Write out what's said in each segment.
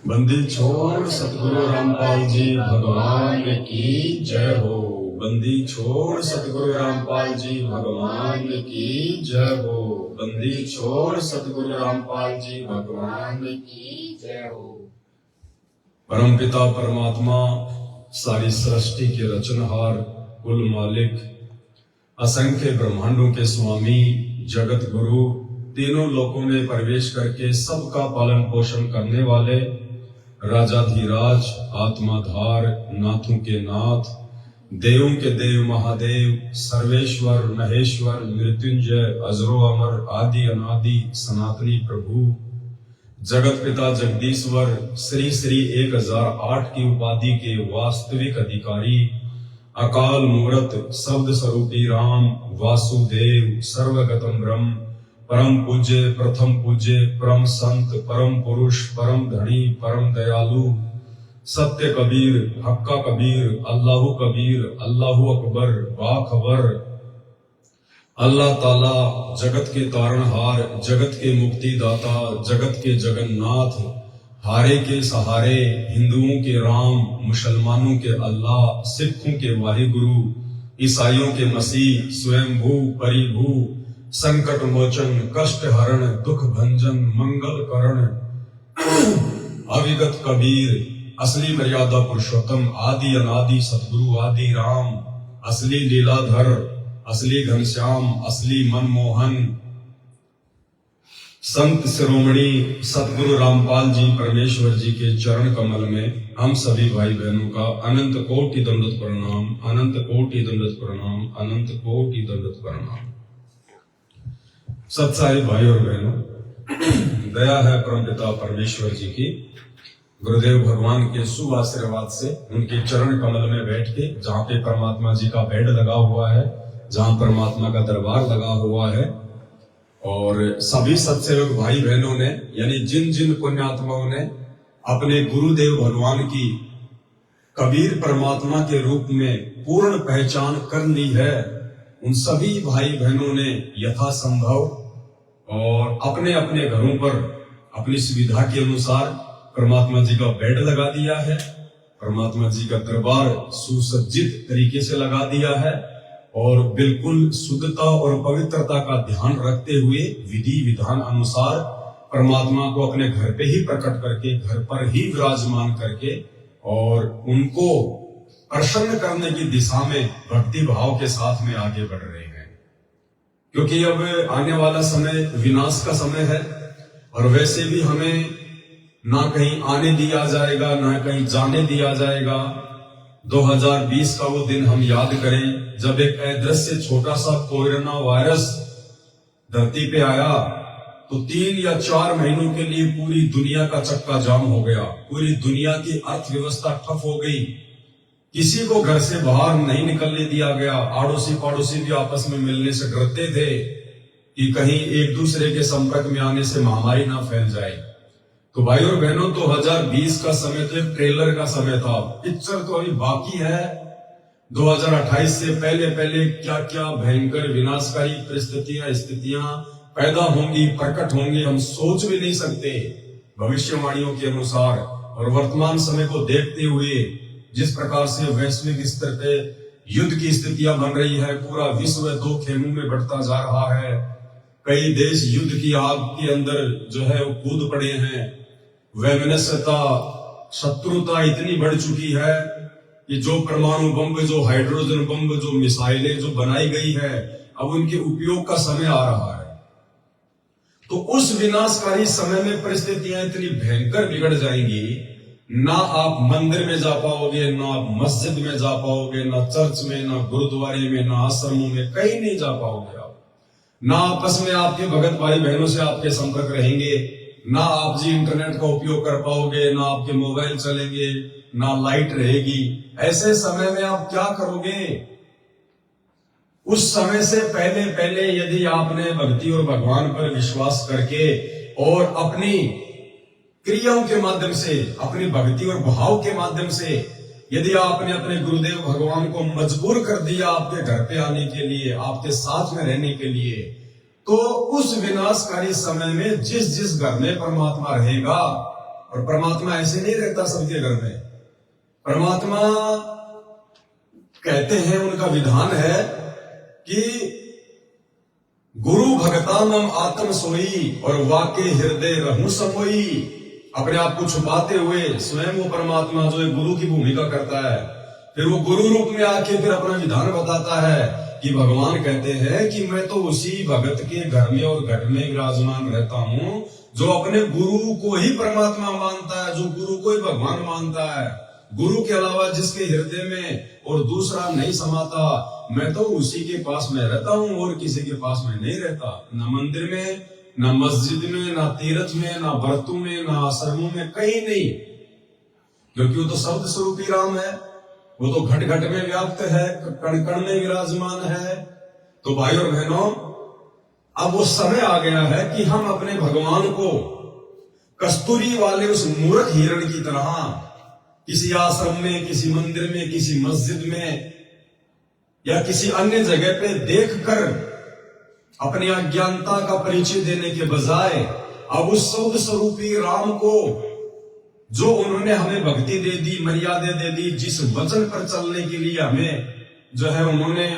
बंदी छोड़ सतगुरु रामपाल जी भगवान की जय हो। बंदी छोड़ सतगुरु रामपाल जी भगवान की जय हो। बंदी छोड़ सतगुरु रामपाल जी भगवान की जय हो। परम पिता परमात्मा, सारी सृष्टि के रचनहार, कुल मालिक, असंख्य ब्रह्मांडों के स्वामी, जगत गुरु, तीनों लोकों में प्रवेश करके सबका पालन पोषण करने वाले, राजाधिराज, आत्माधार, नाथों के नाथ, देवों के देव महादेव, सर्वेश्वर महेश्वर, मृत्युंजय, अजरो अमर, आदि अनादि, सनातनी प्रभु, जगत पिता जगदीश्वर, श्री श्री 1008 की उपाधि के वास्तविक अधिकारी, अकाल मूर्त, शब्द स्वरूपी राम, वासुदेव, सर्वगतम ब्रह्म, परम पूज्य, प्रथम पूज्य, परम संत, परम पुरुष, परम धनी, परम दयालु, सत्य कबीर, हक्का कबीर, अल्लाहु कबीर, अल्लाहु अकबर, बाखबर, अल्लाह ताला, जगत के तारणहार, जगत के मुक्तिदाता, जगत के जगन्नाथ, हारे के सहारे, हिंदुओं के राम, मुसलमानों के अल्लाह, सिखों के वाहिगुरु, ईसाइयों के मसीह, स्वयंभू परिभू, संकट मोचन, कष्ट हरण, दुख भंजन, मंगल करण, अविगत कबीर, असली मर्यादा पुरुषोत्तम, आदि अनादि सतगुरु आदि राम, असली लीलाधर, असली घनश्याम, असली मनमोहन, संत शिरोमणि सतगुरु रामपाल जी परमेश्वर जी के चरण कमल में हम सभी भाई बहनों का अनंत कोटि दंडवत प्रणाम, अनंत कोटि दंडवत प्रणाम, अनंत कोटि दंडवत प्रणाम। सत्साई भाई और बहनों, दया है परमपिता परमेश्वर जी की, गुरुदेव भगवान के शुभ आशीर्वाद से उनके चरण कमल में बैठ के, जहाँ पे परमात्मा जी का बेड लगा हुआ है, जहाँ परमात्मा का दरबार लगा हुआ है, और सभी सत्सेवक भाई बहनों ने, यानी जिन जिन पुण्यात्माओं ने अपने गुरुदेव भगवान की कबीर परमात्मा के रूप में पूर्ण पहचान कर ली है, उन सभी भाई बहनों ने यथासंभव और अपने अपने घरों पर अपनी सुविधा के अनुसार परमात्मा जी का बेड लगा दिया है, परमात्मा जी का दरबार सुसज्जित तरीके से लगा दिया है, और बिल्कुल शुद्धता और पवित्रता का ध्यान रखते हुए विधि विधान अनुसार परमात्मा को अपने घर पे ही प्रकट करके, घर पर ही विराजमान करके, और उनको प्रसन्न करने की दिशा में भक्ति भाव के साथ में आगे बढ़ रहे हैं। क्योंकि अब आने वाला समय विनाश का समय है, और वैसे भी हमें ना कहीं आने दिया जाएगा, ना कहीं जाने दिया जाएगा। 2020 का वो दिन हम याद करें जब एक अदृश्य छोटा सा कोरोना वायरस धरती पे आया, तो 3 या 4 महीनों के लिए पूरी दुनिया का चक्का जाम हो गया, पूरी दुनिया की अर्थव्यवस्था ठप हो गई, किसी को घर से बाहर नहीं निकलने दिया गया, आड़ोसी पड़ोसी भी आपस में मिलने से डरते थे कि कहीं एक दूसरे के संपर्क में आने से महामारी ना फैल जाए। तो भाई और बहनों, 2020 का समय तो एक ट्रेलर का समय था, पिक्चर तो अभी बाकी है। 2028 से पहले पहले क्या क्या भयंकर विनाशकारी परिस्थितियां स्थितियां पैदा होंगी, प्रकट होंगी, हम सोच भी नहीं सकते भविष्यवाणियों के अनुसार। और वर्तमान समय को देखते हुए जिस प्रकार से वैश्विक स्तर पे युद्ध की स्थितियां बन रही है, पूरा विश्व 2 खेमों में बढ़ता जा रहा है, कई देश युद्ध की आग के अंदर जो है वो कूद पड़े हैं, वैमनस्यता, शत्रुता इतनी बढ़ चुकी है कि जो परमाणु बम, जो हाइड्रोजन बम, जो मिसाइलें जो बनाई गई है, अब उनके उपयोग का समय आ रहा है। तो उस विनाशकारी समय में परिस्थितियां इतनी भयंकर बिगड़ जाएंगी, ना आप मंदिर में जा पाओगे, ना आप मस्जिद में जा पाओगे, ना चर्च में, ना गुरुद्वारे में, ना आश्रमों में, कहीं नहीं जा पाओगे आप। ना आपस में आपके भगत भाई बहनों से आपके संपर्क रहेंगे, ना आप जी इंटरनेट का उपयोग कर पाओगे, ना आपके मोबाइल चलेंगे, ना लाइट रहेगी। ऐसे समय में आप क्या करोगे? उस समय से पहले पहले यदि आपने भक्ति और भगवान पर विश्वास करके और अपनी क्रियाओं के माध्यम से, अपनी भक्ति और भाव के माध्यम से यदि आपने अपने गुरुदेव भगवान को मजबूर कर दिया आपके घर पे आने के लिए, आपके साथ में रहने के लिए, तो उस विनाशकारी समय में जिस जिस घर में परमात्मा रहेगा और परमात्मा ऐसे नहीं रहता सबके घर में। परमात्मा कहते हैं, उनका विधान है कि गुरु भगतानम आत्म सोई और वाके हृदय रहूं समोई। अपने आप को छुपाते हुए स्वयं वो परमात्मा जो है गुरु की भूमिका करता है, फिर वो गुरु रूप में आके फिर अपना विधान बताता है कि भगवान कहते हैं कि मैं तो उसी भगत के घर में और घट में विराजमान रहता हूं जो अपने गुरु को ही परमात्मा मानता है, जो गुरु को ही भगवान मानता है। गुरु के अलावा जिसके हृदय में और दूसरा नहीं समाता, मैं तो उसी के पास में रहता हूं और किसी के पास में नहीं रहता। न मंदिर में, न मस्जिद में, न तीर्थ में, न व्रतों में, न आश्रमों में, कहीं नहीं, क्योंकि वो तो शब्द स्वरूपी राम है। वो तो घट घट में व्याप्त है, कण कण में विराजमान है। तो भाई और बहनों, अब वो समय आ गया है कि हम अपने भगवान को कस्तूरी वाले उस मूर्ख हिरण की तरह किसी आश्रम में, किसी मंदिर में, किसी मस्जिद में या किसी अन्य जगह पे देखकर अपनी अज्ञानता का परिचय देने के बजाय अब उस शब्द स्वरूपी राम को, जो उन्होंने हमें भक्ति दे दी, मर्यादा दे दी, जिस वचन पर चलने के लिए हमें जो है उन्होंने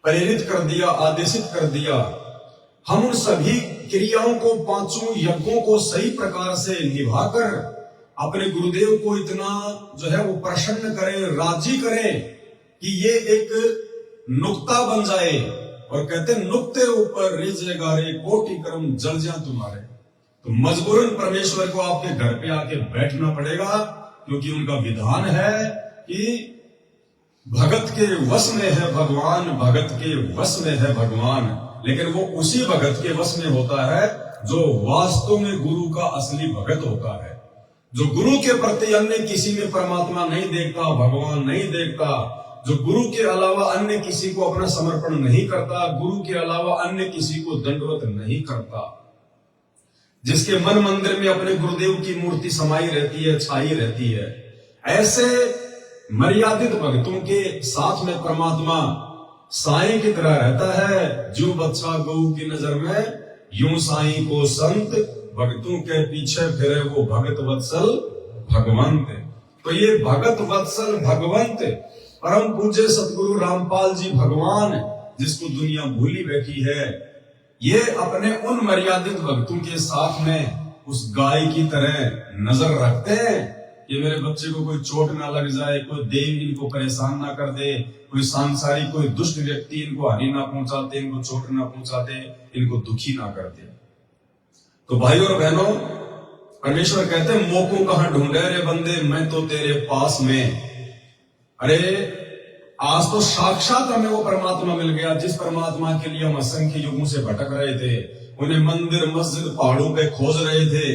प्रेरित कर दिया, आदेशित कर दिया, हम उन सभी क्रियाओं को, पांचों यज्ञों को सही प्रकार से निभाकर अपने गुरुदेव को इतना जो है वो प्रसन्न करें, राजी करें कि ये एक नुक्ता बन जाए। और कहते नुक्ते ऊपर रिझेगा रे कोटि कर्म जल जा तुम्हारे। तो मजबूरन परमेश्वर को आपके घर पे आके बैठना पड़ेगा, क्योंकि उनका विधान है कि भगत के वश में है भगवान, भगत के वश में है भगवान। लेकिन वो उसी भगत के वश में होता है जो वास्तव में गुरु का असली भगत होता है, जो गुरु के प्रति अन्य किसी में परमात्मा नहीं देखता, भगवान नहीं देखता, जो गुरु के अलावा अन्य किसी को अपना समर्पण नहीं करता, गुरु के अलावा अन्य किसी को दंडवत नहीं करता, जिसके मन मंदिर में अपने गुरुदेव की मूर्ति समाई रहती है, छाई रहती है। ऐसे मर्यादित भक्तों के साथ में परमात्मा साईं की तरह रहता है। जो बच्चा गऊ की नजर में, यूं साईं को संत भक्तों के पीछे फिरे वो भगत वत्सल भगवंत। तो ये भगत वत्सल भगवंत परम पूज्य सतगुरु रामपाल जी भगवान, जिसको दुनिया भूली बैठी है, ये अपने उन मर्यादित भक्तों के साथ में उस गाय की तरह नजर रखते हैं कि मेरे बच्चे को कोई चोट ना लग जाए, कोई देव इनको परेशान ना कर दे, कोई सांसारिक कोई दुष्ट व्यक्ति इनको हानि ना पहुंचाते, इनको चोट ना पहुंचाते, इनको दुखी ना कर दे। तो भाइयों और बहनों, परमेश्वर कहते हैं मोको कहां ढूंढे रे बंदे, मैं तो तेरे पास में। अरे आज तो साक्षात हमें वो परमात्मा मिल गया जिस परमात्मा के लिए हम असंख्य युगों से भटक रहे थे, उन्हें मंदिर मस्जिद पहाड़ों पे खोज रहे थे।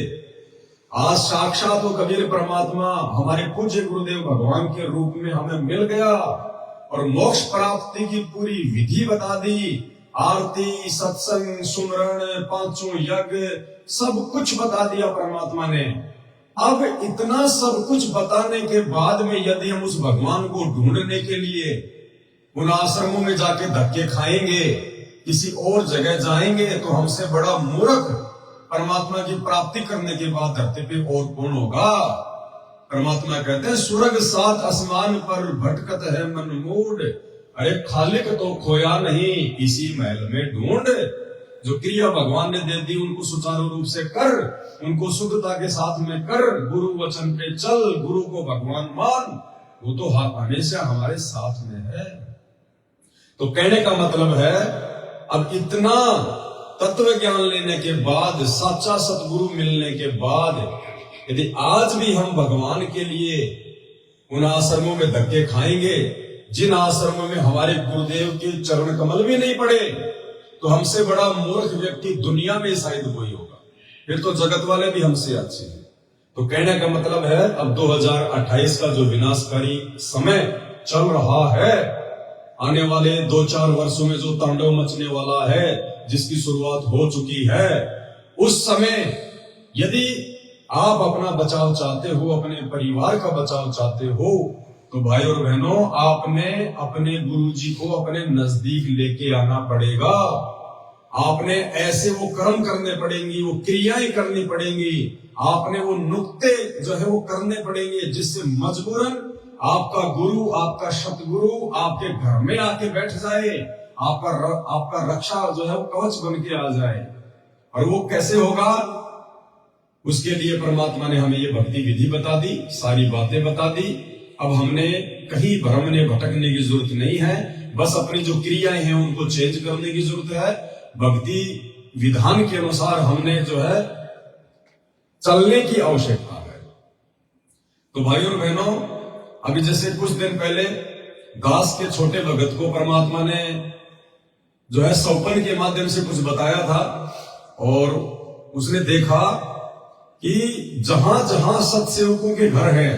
आज साक्षात वो कबीर परमात्मा हमारे पूज्य गुरुदेव भगवान के रूप में हमें मिल गया और मोक्ष प्राप्ति की पूरी विधि बता दी। आरती, सत्संग, सुमरण, पांचों यज्ञ, सब कुछ बता दिया परमात्मा ने। अब इतना सब कुछ बताने के बाद में यदि हम उस भगवान को ढूंढने के लिए उन आश्रमों में जाके धक्के खाएंगे, किसी और जगह जाएंगे, तो हमसे बड़ा मूर्ख परमात्मा की प्राप्ति करने के बाद धरती पे और कौन होगा। परमात्मा कहते हैं स्वर्ग सात आसमान पर भटकत है मन मूड, अरे खालिक तो खोया नहीं इसी महल में ढूंढ। जो क्रिया भगवान ने दे दी उनको सुचारू रूप से कर, उनको शुद्धता के साथ में कर, गुरु वचन पे चल, गुरु को भगवान मान, वो तो हमेशा हमारे साथ में है। तो कहने का मतलब है अब इतना तत्व ज्ञान लेने के बाद, सच्चा सतगुरु मिलने के बाद, यदि आज भी हम भगवान के लिए उन आश्रमों में धक्के खाएंगे जिन आश्रमों में हमारे गुरुदेव के चरण कमल भी नहीं पड़े, तो हमसे बड़ा मूर्ख व्यक्ति दुनिया में शायद कोई होगा। फिर तो जगत वाले भी हमसे अच्छे हैं। तो कहने का मतलब है अब 2028 का जो विनाशकारी समय चल रहा है, आने वाले 2-4 वर्षों में जो तांडव मचने वाला है, जिसकी शुरुआत हो चुकी है, उस समय यदि आप अपना बचाव चाहते हो, अपने परिवार का बचाव चाहते हो, तो भाई और बहनों, आपने अपने गुरुजी को अपने नजदीक लेके आना पड़ेगा। आपने ऐसे वो कर्म करने पड़ेंगी, वो क्रियाएं करनी पड़ेंगी, आपने वो नुक्ते जो है वो करने पड़ेंगे, जिससे मजबूरन आपका गुरु, आपका सतगुरु आपके घर में आके बैठ जाए, आपका रक्षा जो है वो कवच बन के आ जाए। और वो कैसे होगा, उसके लिए परमात्मा ने हमें ये भक्ति विधि बता दी, सारी बातें बता दी। अब हमने कहीं भ्रमने भटकने की जरूरत नहीं है, बस अपनी जो क्रियाएं हैं उनको चेंज करने की जरूरत है। भक्ति विधान के अनुसार हमने जो है चलने की आवश्यकता है। तो भाइयों और बहनों, अभी जैसे कुछ दिन पहले दास के छोटे भगत को परमात्मा ने जो है सौपन के माध्यम से कुछ बताया था, और उसने देखा कि जहां जहां सत्सेवकों के घर है,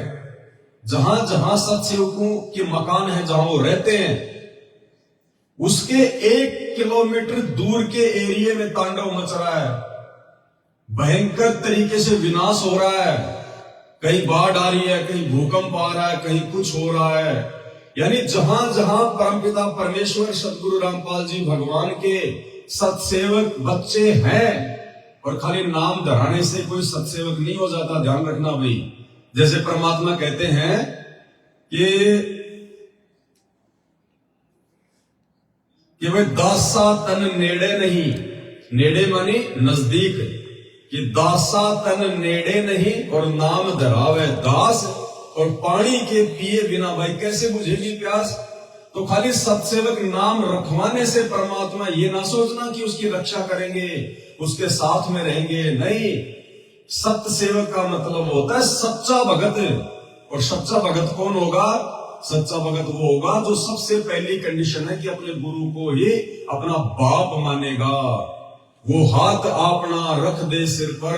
जहां जहां सत्सेवकों के मकान है, जहां वो रहते हैं, उसके 1 किलोमीटर दूर के एरिया में तांडव मच रहा है, भयंकर तरीके से विनाश हो रहा है। कहीं बाढ़ आ रही है, कहीं भूकंप आ रहा है, कहीं कुछ हो रहा है। यानी जहां जहां परमपिता परमेश्वर सतगुरु रामपाल जी भगवान के सत्सेवक बच्चे हैं, और खाली नाम धराने से कोई सत्सेवक नहीं हो जाता, ध्यान रखना भाई। जैसे परमात्मा कहते हैं कि भाई दासा तन नेड़े नहीं, नेड़े मानी नजदीक, कि दासा तन नेड़े नहीं और नाम धरावे दास, और पानी के पिए बिना भाई कैसे बुझेगी प्यास। तो खाली सत्सेवक नाम रखवाने से परमात्मा ये ना सोचना कि उसकी रक्षा करेंगे, उसके साथ में रहेंगे, नहीं। सत्य सेवक का मतलब होता है सच्चा भगत। और सच्चा भगत कौन होगा? सच्चा भगत वो होगा जो सबसे पहली कंडीशन है कि अपने गुरु को ही अपना बाप मानेगा। वो हाथ अपना रख दे सिर पर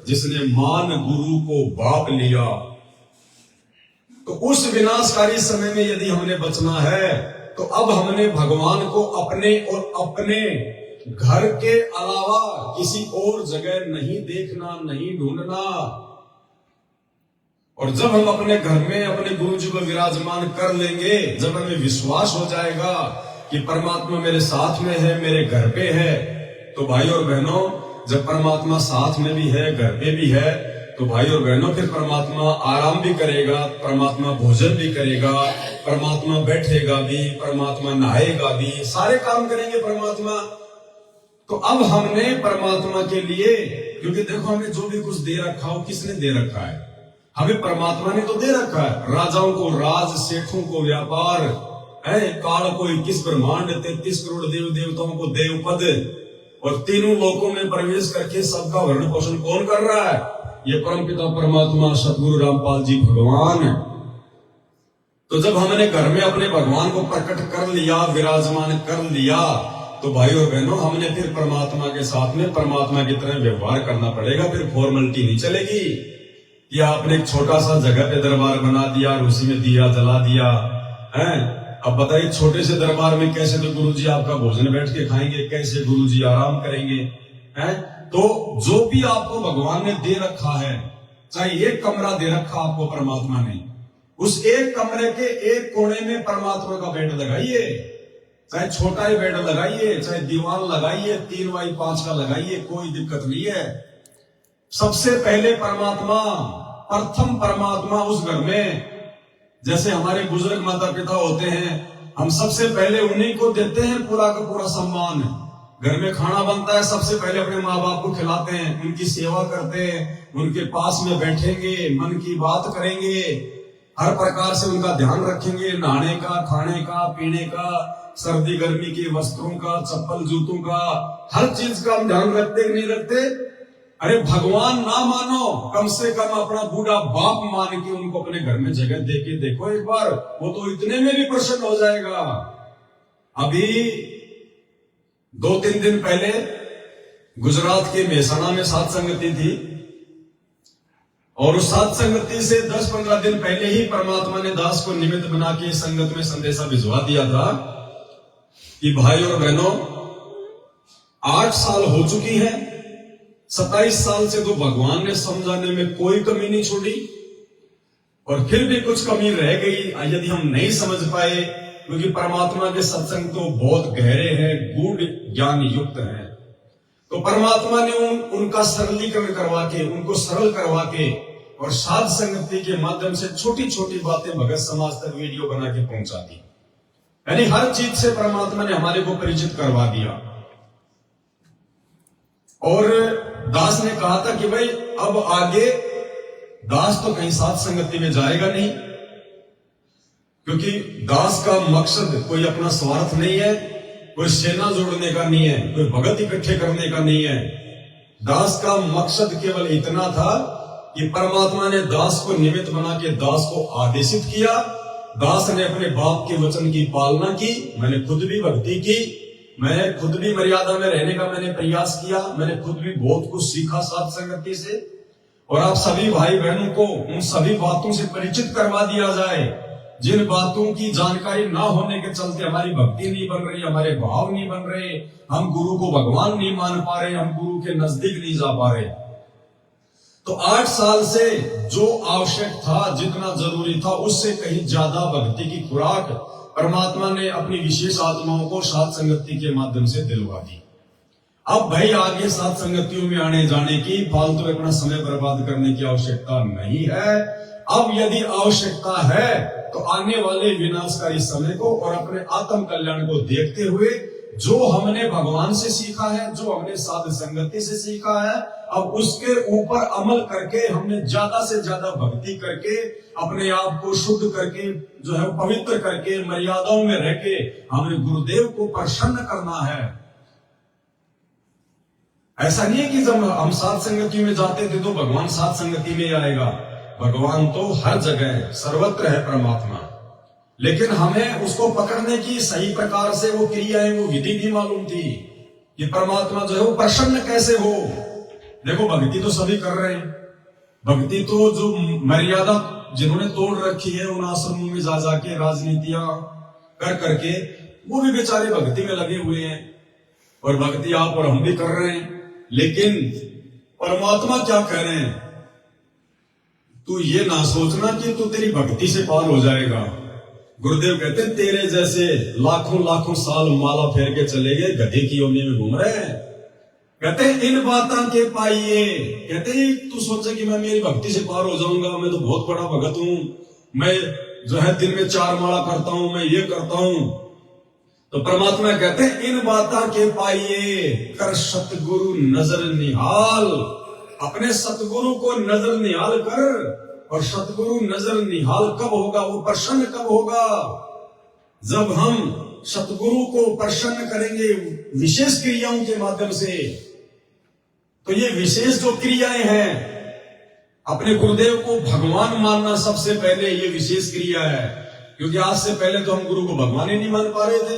जिसने मान गुरु को बाप लिया। तो उस विनाशकारी समय में यदि हमने बचना है, तो अब हमने भगवान को अपने और अपने घर के अलावा किसी और जगह नहीं देखना, नहीं ढूंढना। और जब हम अपने घर में अपने गुरु जी को विराजमान कर लेंगे, जब हमें विश्वास हो जाएगा कि परमात्मा मेरे साथ में है, मेरे घर पे है, तो भाई और बहनों, जब परमात्मा साथ में भी है, घर पे भी है, तो भाई और बहनों फिर परमात्मा आराम भी करेगा, परमात्मा भोजन भी करेगा, परमात्मा बैठेगा भी, परमात्मा नहाएगा भी, सारे काम करेंगे परमात्मा। तो अब हमने परमात्मा के लिए, क्योंकि देखो हमें जो भी कुछ दे रखा हो, किसने दे रखा है? हमें परमात्मा ने तो दे रखा है। राजाओं को राज, सेठों को व्यापार है, काल को 21 ब्रह्मांड, 33 करोड़ देव देवताओं को देव पद, और तीनों लोकों में प्रवेश करके सबका भरण पोषण कौन कर रहा है? ये परमपिता परमात्मा सतगुरु रामपाल जी भगवान। तो जब हमने घर में अपने भगवान को प्रकट कर लिया, विराजमान कर लिया, तो भाई और बहनों, हमने फिर परमात्मा के साथ में परमात्मा की तरह व्यवहार करना पड़ेगा। फिर फॉर्मेलिटी नहीं चलेगी कि आपने एक छोटा सा जगह पे दरबार बना दिया और उसी में दिया जला दिया है। अब बताइए छोटे से दरबार में कैसे तो गुरुजी आपका भोजन बैठ के खाएंगे, कैसे गुरुजी आराम करेंगे, हैं? तो जो भी आपको भगवान ने दे रखा है, चाहे एक कमरा दे रखा आपको परमात्मा ने, उस एक कमरे के एक कोने में परमात्मा का बेड लगाइए, चाहे छोटा ही बेड लगाइए, चाहे दीवान लगाइए, 3x5 का लगाइए, कोई दिक्कत नहीं है। सबसे पहले परमात्मा, प्रथम परमात्मा उस घर में, जैसे हमारे बुजुर्ग माता पिता होते हैं, हम सबसे पहले उन्हीं को देते हैं पूरा का पूरा सम्मान। घर में खाना बनता है, सबसे पहले अपने माँ बाप को खिलाते हैं, उनकी सेवा करते हैं, उनके पास में बैठेंगे, मन की बात करेंगे, हर प्रकार से उनका ध्यान रखेंगे, नहाने का, खाने का, पीने का, सर्दी गर्मी के वस्त्रों का, चप्पल जूतों का, हर चीज का हम ध्यान रखते नहीं रखते? अरे भगवान ना मानो, कम से कम अपना बूढ़ा बाप मान के उनको अपने घर में जगह दे के देखो एक बार, वो तो इतने में भी प्रसन्न हो जाएगा। अभी 2-3 दिन पहले गुजरात के मेहसाणा में सात संगति थी, और उस सात संगति से 10-15 दिन पहले ही परमात्मा ने दास को निमित्त बना के संगत में संदेशा भिजवा दिया था कि भाई और बहनों, 8 साल हो चुकी है, 27 साल से तो भगवान ने समझाने में कोई कमी नहीं छोड़ी, और फिर भी कुछ कमी रह गई यदि हम नहीं समझ पाए, क्योंकि परमात्मा के सत्संग तो बहुत गहरे हैं, गूढ़ ज्ञान युक्त हैं। तो परमात्मा ने उनका सरलीकरण करवा के, उनको सरल करवा के और साध संगति के माध्यम से छोटी छोटी बातें भगत समाज तक वीडियो बना के पहुंचा दी। यानी हर चीज से परमात्मा ने हमारे को परिचित करवा दिया। और दास ने कहा था कि भाई अब आगे दास तो कहीं साध संगति में जाएगा नहीं, क्योंकि दास का मकसद कोई अपना स्वार्थ नहीं है, कोई सेना जोड़ने का नहीं है, कोई भगत इकट्ठे करने का नहीं है। दास का मकसद केवल इतना था कि परमात्मा ने दास को निमित्त बना के दास को आदेशित किया। दास ने अपने बाप के वचन की पालना की, मैंने खुद भी भक्ति की, मैंने खुद भी मर्यादा में रहने का मैंने प्रयास किया, मैंने खुद भी बहुत कुछ सीखा साध संगति से। और आप सभी भाई बहनों को उन सभी बातों से परिचित करवा दिया जाए जिन बातों की जानकारी ना होने के चलते हमारी भक्ति नहीं बन रही, हमारे भाव नहीं बन रहे, हम गुरु को भगवान नहीं मान पा रहे, हम गुरु के नजदीक नहीं जा पा रहे। तो 8 साल से जो आवश्यक था, जितना जरूरी था, उससे कहीं ज्यादा भक्ति की खुराक परमात्मा ने अपनी विशेष आत्माओं को साध संगति के माध्यम से दिलवा दी। अब भाई आगे साध संगतियों में आने जाने की, फालतू अपना समय बर्बाद करने की आवश्यकता नहीं है। अब यदि आवश्यकता है तो आने वाले विनाशकारी समय को और अपने आत्म कल्याण को देखते हुए जो हमने भगवान से सीखा है, जो हमने साध संगति से सीखा है, अब उसके ऊपर अमल करके हमने ज्यादा से ज्यादा भक्ति करके अपने आप को शुद्ध करके, जो है पवित्र करके, मर्यादाओं में रह के हमने गुरुदेव को प्रसन्न करना है। ऐसा नहीं है कि जब हम साध संगति में जाते थे तो भगवान साध संगति में आएगा। भगवान तो हर जगह सर्वत्र है परमात्मा, लेकिन हमें उसको पकड़ने की सही प्रकार से वो क्रियाएं, वो विधि भी मालूम थी कि परमात्मा जो है वो प्रसन्न कैसे हो। देखो भक्ति तो सभी कर रहे हैं, भक्ति तो जो मर्यादा जिन्होंने तोड़ रखी है उन आश्रमों में जा जाके राजनीतियां कर करके वो भी बेचारे भक्ति में लगे हुए हैं, और भक्ति आप और हम भी कर रहे हैं। लेकिन परमात्मा क्या कह रहे हैं, तू ये ना सोचना कि तू तेरी भक्ति से पार हो जाएगा। गुरुदेव कहते हैं तेरे जैसे लाखों लाखों साल माला फेर के चले गए गधे की योनि में घूम रहे हैं। कहते हैं इन बातों के पाइए, कहते हैं तू सोचे कि मैं मेरी भक्ति से पार हो जाऊंगा, मैं तो बहुत बड़ा भगत हूं, मैं जो है दिन में 4 माला करता हूं, मैं ये करता हूं। तो परमात्मा कहते हैं इन बातों के पाइए कर सतगुरु नजर निहाल। अपने सतगुरु को नजर निहाल कर। और सतगुरु नजर निहाल कब होगा, वो प्रसन्न कब होगा, जब हम सतगुरु को प्रसन्न करेंगे विशेष क्रियाओं के माध्यम से। तो ये विशेष जो क्रियाएं हैं, अपने गुरुदेव को भगवान मानना सबसे पहले ये विशेष क्रिया है। क्योंकि आज से पहले तो हम गुरु को भगवान ही नहीं मान पा रहे थे।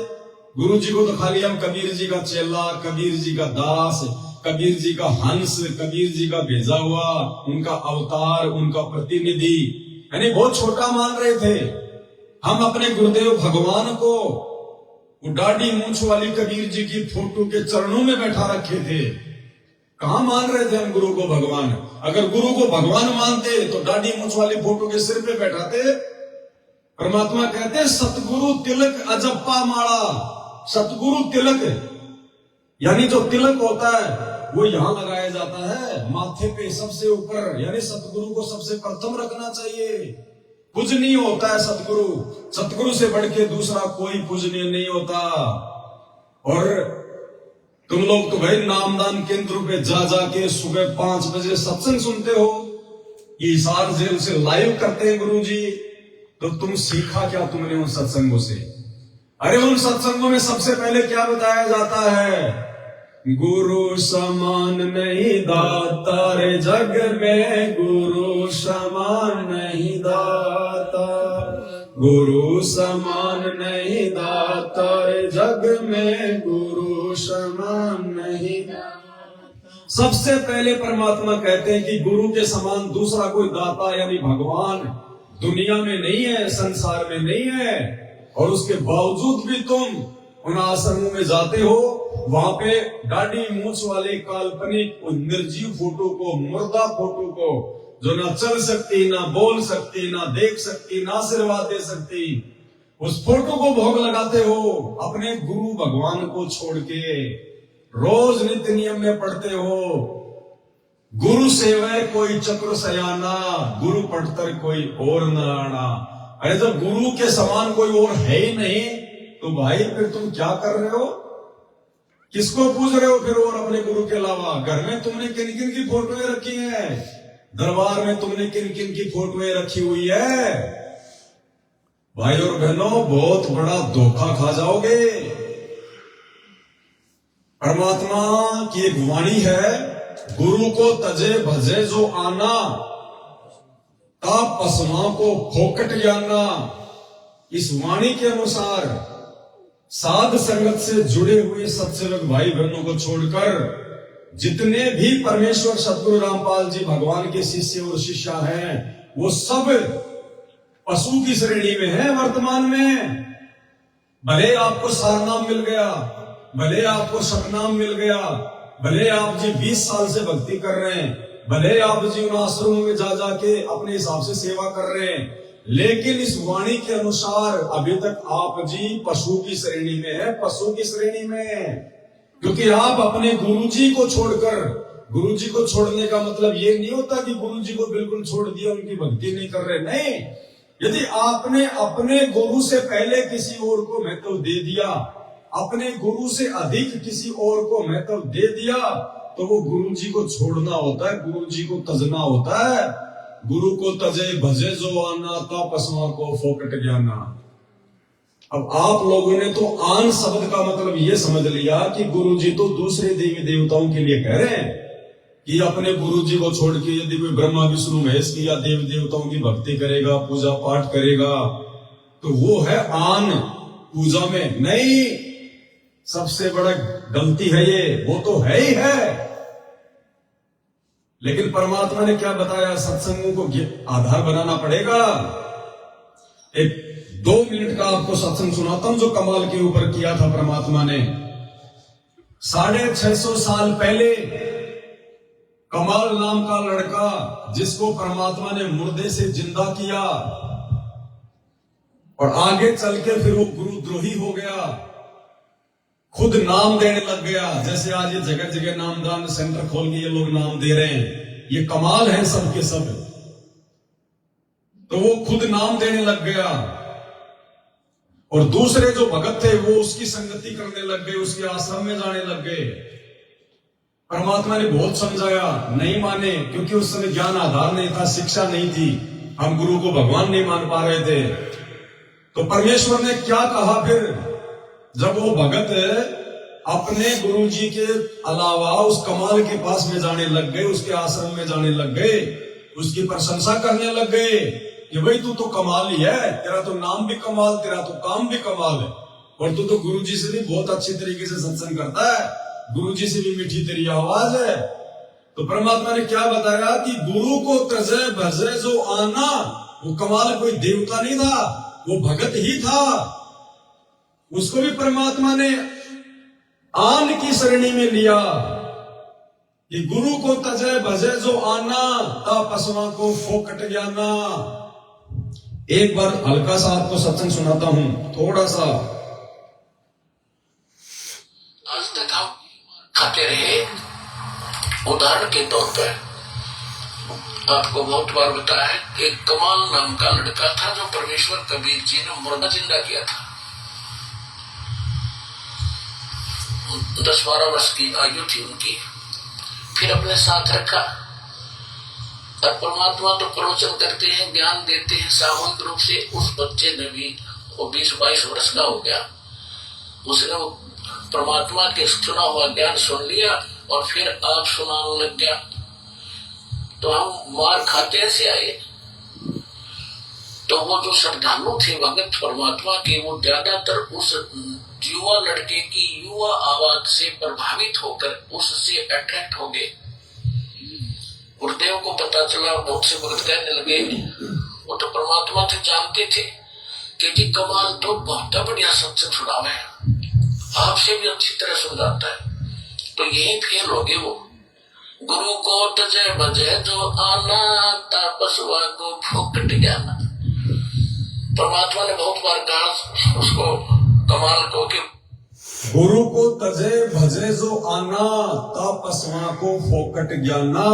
गुरु जी को तो खाली हम कबीर जी का चेला, कबीर जी का दास, कबीर जी का हंस, कबीर जी का भेजा हुआ, उनका अवतार, उनका प्रतिनिधि, यानी बहुत छोटा मान रहे थे। हम अपने गुरुदेव भगवान को वो दाढ़ी मूंछ वाली कबीर जी की फोटो के चरणों में बैठा रखे थे। कहां मान रहे थे हम गुरु को भगवान। अगर गुरु को भगवान मानते तो दाढ़ी मूंछ वाली फोटो के सिर पे बैठाते। परमात्मा कहते सतगुरु तिलक अजप्पा माला। सतगुरु तिलक यानी जो तिलक होता है वो यहां लगाया जाता है माथे पे सबसे ऊपर, यानी सतगुरु को सबसे प्रथम रखना चाहिए। पूजनीय होता है सतगुरु, सतगुरु से बढ़ के दूसरा कोई पूजनीय नहीं होता। और तुम लोग तो भाई नामदान केंद्र पे जा जाके सुबह 5 बजे सत्संग सुनते हो, ये हिसार जेल से लाइव करते हैं गुरु जी। तो तुम सीखा क्या तुमने उन सत्संगों से? अरे उन सत्संगों में सबसे पहले क्या बताया जाता है, गुरु समान नहीं दाता रे जग में, गुरु समान नहीं दाता, गुरु समान नहीं दाता रे जग में, गुरु समान नहीं दाता। सबसे पहले परमात्मा कहते हैं कि गुरु के समान दूसरा कोई दाता यानी भगवान दुनिया में नहीं है, संसार में नहीं है। और उसके बावजूद भी तुम उन आश्रमों में जाते हो, वहां पे दाढ़ी मूंछ वाले काल्पनिक निर्जीव फोटो को, मुर्दा फोटो को, जो ना चल सकती, ना बोल सकती, ना देख सकती, ना आशीर्वाद दे सकती, उस फोटो को भोग लगाते हो अपने गुरु भगवान को छोड़ के। रोज नित्य नियम में पढ़ते हो, गुरु सेवै कोई चक्र सयाना, गुरु पढ़तर कोई और न आना। अरे जब गुरु के समान कोई और है ही नहीं तो भाई फिर तुम क्या कर रहे हो? किसको पूछ रहे हो फिर और अपने गुरु के अलावा? घर में तुमने किन किन की फोटोएं रखी हैं? दरबार में तुमने किन किन की फोटोएं रखी हुई है? भाई और बहनों, बहुत बड़ा धोखा खा जाओगे। परमात्मा की एक वाणी है, गुरु को तजे भजे जो आना, ता पसमा को फोकट जाना। इस वाणी के अनुसार साध संगत से जुड़े हुए सत्सेवक भाई बहनों को छोड़कर जितने भी परमेश्वर सतगुरु रामपाल जी भगवान के शिष्य और शिष्या हैं, वो सब पशु की श्रेणी में है वर्तमान में। भले आपको सारनाम मिल गया, भले आपको सतनाम मिल गया, भले आप जी 20 साल से भक्ति कर रहे हैं, भले आप जी उन आश्रमों में जा जाके अपने हिसाब से सेवा कर रहे हैं, लेकिन इस वाणी के अनुसार अभी तक आप जी पशु की श्रेणी में है, पशु की श्रेणी में। क्योंकि आप अपने गुरुजी को छोड़कर, गुरुजी को छोड़ने का मतलब ये नहीं होता कि गुरुजी को बिल्कुल छोड़ दिया, उनकी भक्ति नहीं कर रहे, नहीं। यदि आपने अपने गुरु से पहले किसी और को महत्व दे दिया, अपने गुरु से अधिक किसी और को महत्व दे दिया, तो वो गुरु जी को छोड़ना होता है, गुरु जी को तजना होता है। गुरु को तजे भजे जो आना, ता पसमा को फोकट ज्ञाना। अब आप लोगों ने तो आन शब्द का मतलब ये समझ लिया कि गुरु जी तो दूसरे देवी देवताओं के लिए कह रहे हैं कि अपने गुरु जी को छोड़ के यदि कोई ब्रह्मा विष्णु महेश की या देवी देवताओं की भक्ति करेगा, पूजा पाठ करेगा, तो वो है आन पूजा में। नहीं, सबसे बड़ा गलती है ये, वो तो है ही है। लेकिन परमात्मा ने क्या बताया? सत्संगों को आधार बनाना पड़ेगा। एक 2 मिनट का आपको सत्संग सुनाता हूं जो कमाल के ऊपर किया था परमात्मा ने। 650 साल पहले कमाल नाम का लड़का, जिसको परमात्मा ने मुर्दे से जिंदा किया और आगे चल के फिर वो गुरुद्रोही हो गया, खुद नाम देने लग गया। जैसे आज ये जगह जगह नामदान सेंटर खोल के ये लोग नाम दे रहे हैं, ये कमाल है सबके सब। तो वो खुद नाम देने लग गया और दूसरे जो भगत थे वो उसकी संगति करने लग गए, उसके आश्रम में जाने लग गए। परमात्मा ने बहुत समझाया, नहीं माने, क्योंकि उस समय ज्ञान आधार नहीं था, शिक्षा नहीं थी, हम गुरु को भगवान नहीं मान पा रहे थे। तो परमेश्वर ने क्या कहा फिर? जब वो भगत अपने गुरुजी के अलावा उस कमाल के पास में जाने लग गए, उसके आश्रम में जाने लग गए, उसकी प्रशंसा करने लग गए कि भाई तू तो कमाल ही है, तेरा तो नाम भी कमाल, तेरा तो काम भी कमाल है, और तू तो गुरुजी से भी बहुत अच्छी तरीके से सत्संग करता है, गुरुजी से भी मीठी तेरी आवाज है। तो परमात्मा ने क्या बताया कि गुरु को तजे भजे जो आना, वो कमाल कोई देवता नहीं था, वो भगत ही था। उसको भी परमात्मा ने आन की श्रेणी में लिया कि गुरु को तजे भजे जो आना, ता पसवा को फोकट जाना। एक बार हल्का सा आपको सत्संग सुनाता हूं, थोड़ा सा। आज तक हम खाते रहे। उदाहरण के तौर पर आपको बहुत बार बताया है कि कमाल नाम का लड़का था जो परमेश्वर कबीर जी ने मुर्दा जिंदा किया था। 10-12 वर्ष की आयु थी उनकी। फिर अपने साथ रखा और परमात्मा तो प्रवचन करते हैं, ज्ञान देते हैं सामूहिक रूप से। उस बच्चे ने भी, वो 20-22 वर्ष का हो गया, उसने वो परमात्मा के सुना हुआ ज्ञान सुन लिया और फिर आप सुनाने लग गया। तो हम मार खाते से आए। तो वो जो श्रद्धालु थे भगत परमात्मा के, वो ज्यादातर उस युवा लड़के की युवा आवाज से प्रभावित होकर उससे अट्रैक्ट हो गए। गुरुदेव को पता चला, बहुत से भगत कहने लगे, वो तो परमात्मा से जानते थे कि जी कमाल तो बहुत बढ़िया सत्संग सुनावे है, आपसे भी अच्छी तरह सुनाता है। तो यही फेल हो गए वो। गुरु को तजे भजे जो आना, तापसवा को फोकट जाना। परमात्मा ने बहुत बार कहा उसको, कमाल को, कि गुरु को तजे भजे जो आना, तापस्वा को फोकट ज्ञाना।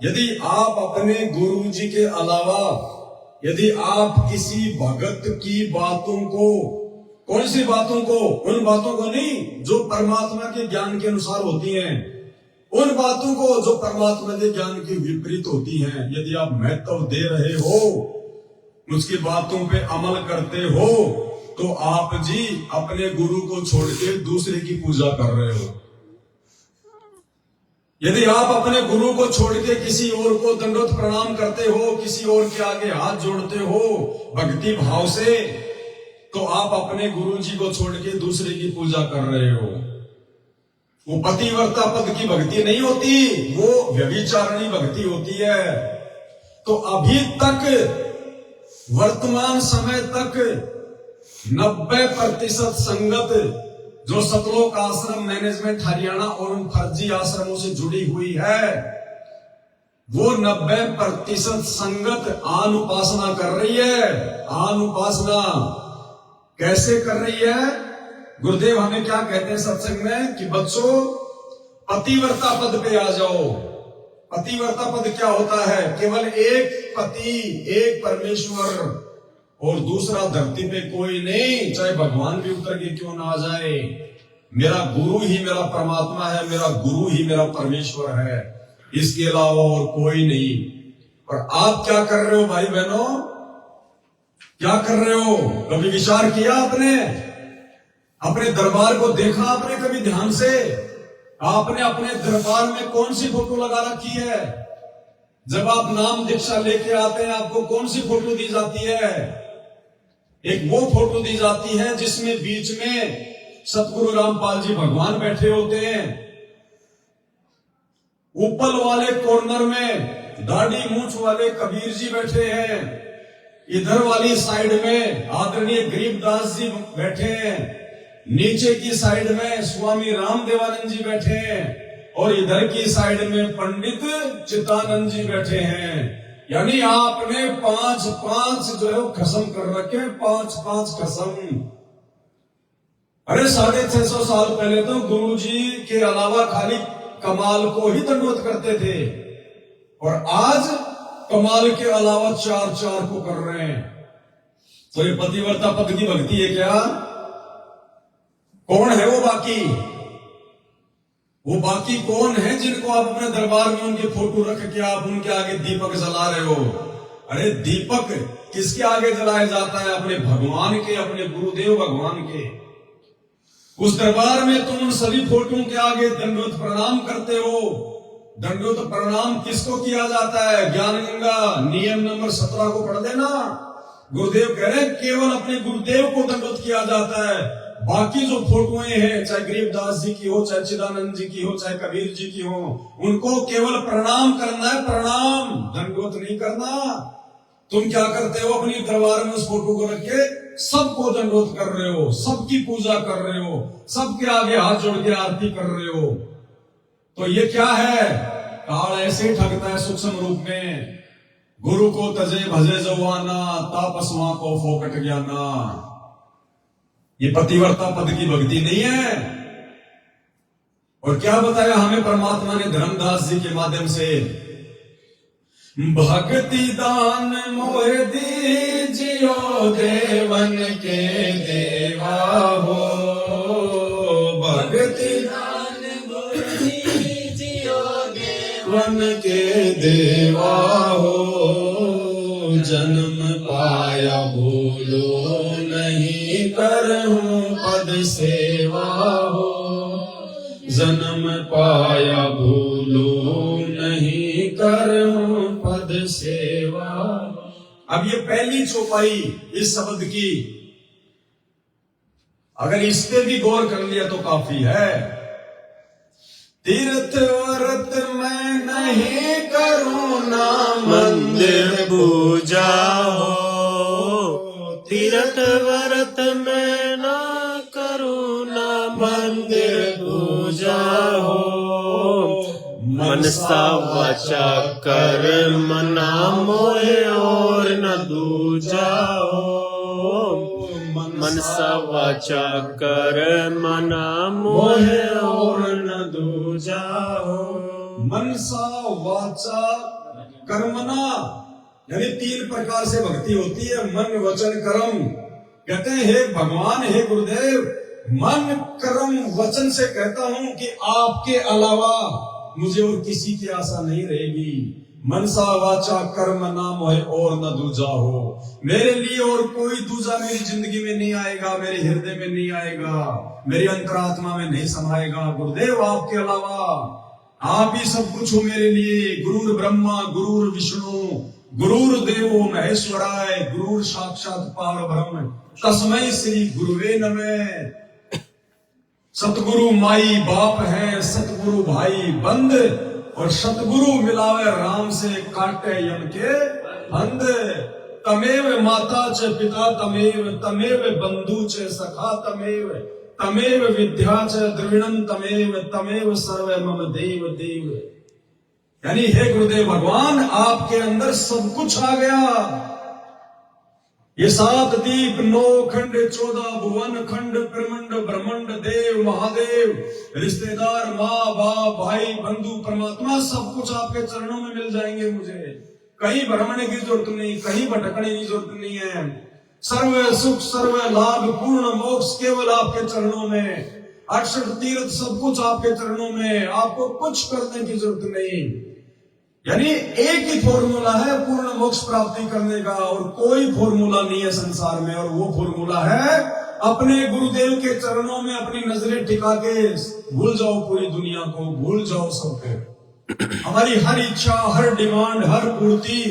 यदि आप अपने गुरु जी के अलावा यदि आप किसी भगत की बातों को, कौन सी बातों को? उन बातों को नहीं जो परमात्मा के ज्ञान के अनुसार होती हैं, उन बातों को जो परमात्मा के ज्ञान के विपरीत होती हैं, यदि आप महत्व दे रहे हो, उसकी बातों पे अमल करते हो, तो आप जी अपने गुरु को छोड़ के दूसरे की पूजा कर रहे हो। यदि आप अपने गुरु को छोड़ के किसी और को दंडवत प्रणाम करते हो, किसी और के आगे हाथ जोड़ते हो भक्ति भाव से, तो आप अपने गुरु जी को छोड़ के दूसरे की पूजा कर रहे हो। वो पतिव्रता पद की भक्ति नहीं होती, वो व्यभिचारणी भक्ति होती है। तो अभी तक वर्तमान समय तक 90% संगत जो सतलोक आश्रम मैनेजमेंट हरियाणा और उन फर्जी आश्रमों से जुड़ी हुई है, वो 90% संगत आन उपासना कर रही है। आन उपासना कैसे कर रही है? गुरुदेव हमें क्या कहते हैं सत्संग में कि बच्चों पतिव्रता पद पे आ जाओ। पतिव्रता पद क्या होता है? केवल एक पति, एक परमेश्वर और दूसरा धरती पे कोई नहीं, चाहे भगवान भी उतर के क्यों ना आ जाए। मेरा गुरु ही मेरा परमात्मा है, मेरा गुरु ही मेरा परमेश्वर है, इसके अलावा और कोई नहीं। और आप क्या कर रहे हो भाई बहनों? क्या कर रहे हो? कभी विचार किया आपने? अपने दरबार को देखा आपने कभी ध्यान से? आपने अपने दरबार में कौन सी फोटो लगा रखी है? जब आप नाम दीक्षा लेके आते हैं आपको कौन सी फोटो दी जाती है? एक वो फोटो दी जाती है जिसमें बीच में सतगुरु रामपाल जी भगवान बैठे होते हैं, ऊपर वाले कॉर्नर में दाढ़ी मूंछ वाले कबीर जी बैठे हैं, इधर वाली साइड में आदरणीय गरीबदास जी बैठे हैं, नीचे की साइड में स्वामी रामदेवानंद जी बैठे हैं और इधर की साइड में पंडित चित्तानंद जी बैठे हैं। यानी आपने 5-5 जो है खसम कर रखे, 5-5 खसम। अरे 650 साल पहले तो गुरु जी के अलावा खाली कमाल को ही दंडवत करते थे, और आज कमाल के अलावा 4-4 को कर रहे हैं। तो ये पतिव्रता पद की भक्ति है क्या? कौन है वो बाकी? वो बाकी कौन है जिनको आप अपने दरबार में उनके फोटो रख के आप उनके आगे दीपक जला रहे हो? अरे दीपक किसके आगे जलाया जाता है? अपने भगवान के, अपने गुरुदेव भगवान के। उस दरबार में तुम उन सभी फोटों के आगे दंडवत प्रणाम करते हो। दंडवत प्रणाम किसको किया जाता है? ज्ञान गंगा नियम नंबर 17 को पढ़ देना। गुरुदेव कह रहे हैं केवल अपने गुरुदेव को दंडवत किया जाता है। बाकी जो फोटोएं हैं, चाहे गरीबदास जी की हो, चाहे चिदानंद जी की हो, चाहे कबीर जी की हो, उनको केवल प्रणाम करना है, प्रणाम, दंडवत नहीं करना। तुम क्या करते हो? अपनी दरबार में उस फोटो को रख के सबको दंडवत कर रहे हो, सबकी पूजा कर रहे हो, सबके आगे हाथ जोड़ के आरती कर रहे हो। तो ये क्या है? काल ऐसे ही ठगता है सूक्ष्म रूप में। गुरु को तजे भजे जवाना, तापस्वा को फोकट ज्ञाना। ये पतिव्रता पद की भक्ति नहीं है। और क्या बताया हमें परमात्मा ने धर्मदास जी के माध्यम से? भक्ति दान मोह दीजियो देवन के देवा हो, भक्ति दान मोह दीजियो देवन के देवा हो, जन्म पाया भूलो नहीं करहूं पद सेवा हो, जन्म पाया भूलो नहीं करहूं पद सेवा। अब ये पहली चौपाई इस शब्द की, अगर इस पे भी गौर कर लिया तो काफी है। तीर्थ व्रत मैं नहीं करूं ना मंदिर पूजा हो, तीर्थ व्रत मैं ना करूं ना मंदिर पूजा हो, मनसा वाचा कर्म ना मोहे और न दूजा हो, मनसा वाचा कर्मणा मोह और न दूजा हो। मनसा वाचा कर्मणा यानी 3 प्रकार से भक्ति होती है, मन वचन कर्म। कहते हैं हे भगवान, हे गुरुदेव, मन कर्म वचन से कहता हूं कि आपके अलावा मुझे और किसी की आशा नहीं रहेगी। मनसा वाचा कर्म नाम है और न दूजा हो। मेरे लिए और कोई दूजा मेरी जिंदगी में नहीं आएगा, मेरे हृदय में नहीं आएगा, मेरी अंतरात्मा में नहीं समाएगा। गुरुदेव, आपके अलावा आप ही सब कुछ हो मेरे लिए। गुरुर ब्रह्मा गुरुर विष्णु गुरुर देवो महेश्वराय गुरुर साक्षात पार ब्रह्म तस्मै श्री गुरुवे नमः। सतगुरु माई बाप है, सतगुरु भाई बंद, और सतगुरु मिलावे राम से काटे यम के फंद। तमेव माता च पिता तमेव, तमेव बंधु च सखा तमेव, तमेव विद्या च द्रविणम तमेव, तमेव सर्व मम देव देव। यानी हे गुरुदेव भगवान, आपके अंदर सब कुछ आ गया। ये 7 दीप 9 खंड 14 भुवन खंड प्रमंड ब्रह्मंड देव महादेव रिश्तेदार माँ बाप भाई बंधु परमात्मा सब कुछ आपके चरणों में मिल जाएंगे। मुझे कहीं भ्रमणे की जरूरत नहीं, कहीं भटकने की जरूरत नहीं है। सर्व सुख सर्व लाभ पूर्ण मोक्ष केवल आपके चरणों में। 68 तीर्थ सब कुछ आपके चरणों में, आपको कुछ करने की जरूरत नहीं। यानी एक ही फॉर्मूला है पूर्ण मोक्ष प्राप्ति करने का, और कोई फॉर्मूला नहीं है संसार में। और वो फॉर्मूला है अपने गुरुदेव के चरणों में अपनी नजरें टिका के भूल जाओ पूरी दुनिया को, भूल जाओ सबको। हमारी हर इच्छा, हर डिमांड, हर पूर्ति,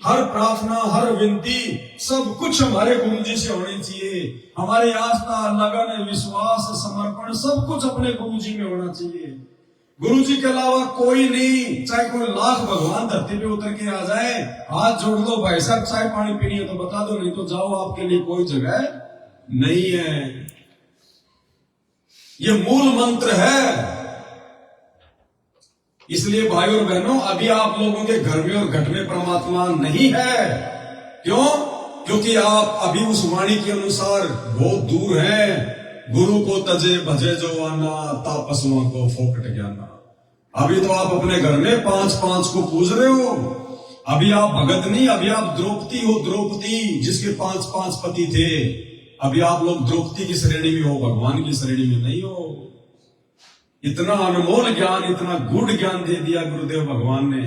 हर प्रार्थना, हर विनती सब कुछ हमारे गुरु जी से होनी चाहिए। हमारी आस्था, लगन, विश्वास, समर्पण सब कुछ अपने गुरु जी में होना चाहिए। गुरु जी के अलावा कोई नहीं। चाहे कोई लाख भगवान धरती पे उतर के आ जाए, हाथ जोड़ दो, भाई साहब चाय पानी पीनी है तो बता दो, नहीं तो जाओ, आपके लिए कोई जगह नहीं है। ये मूल मंत्र है। इसलिए भाई और बहनों, अभी आप लोगों के घर में और घट में परमात्मा नहीं है। क्यों? क्योंकि आप अभी उस वाणी के अनुसार बहुत दूर हैं। गुरु को तजे भजे जो आना, तापसों को फोकट ज्ञाना। अभी तो आप अपने घर में 5-5 को पूज रहे हो। अभी आप भगत नहीं, अभी आप द्रौपदी हो। द्रौपदी जिसके 5-5 पति थे, अभी आप लोग द्रौपदी की श्रेणी में हो, भगवान की श्रेणी में नहीं हो। इतना अनमोल ज्ञान, इतना गुड़ ज्ञान दे दिया गुरुदेव भगवान ने।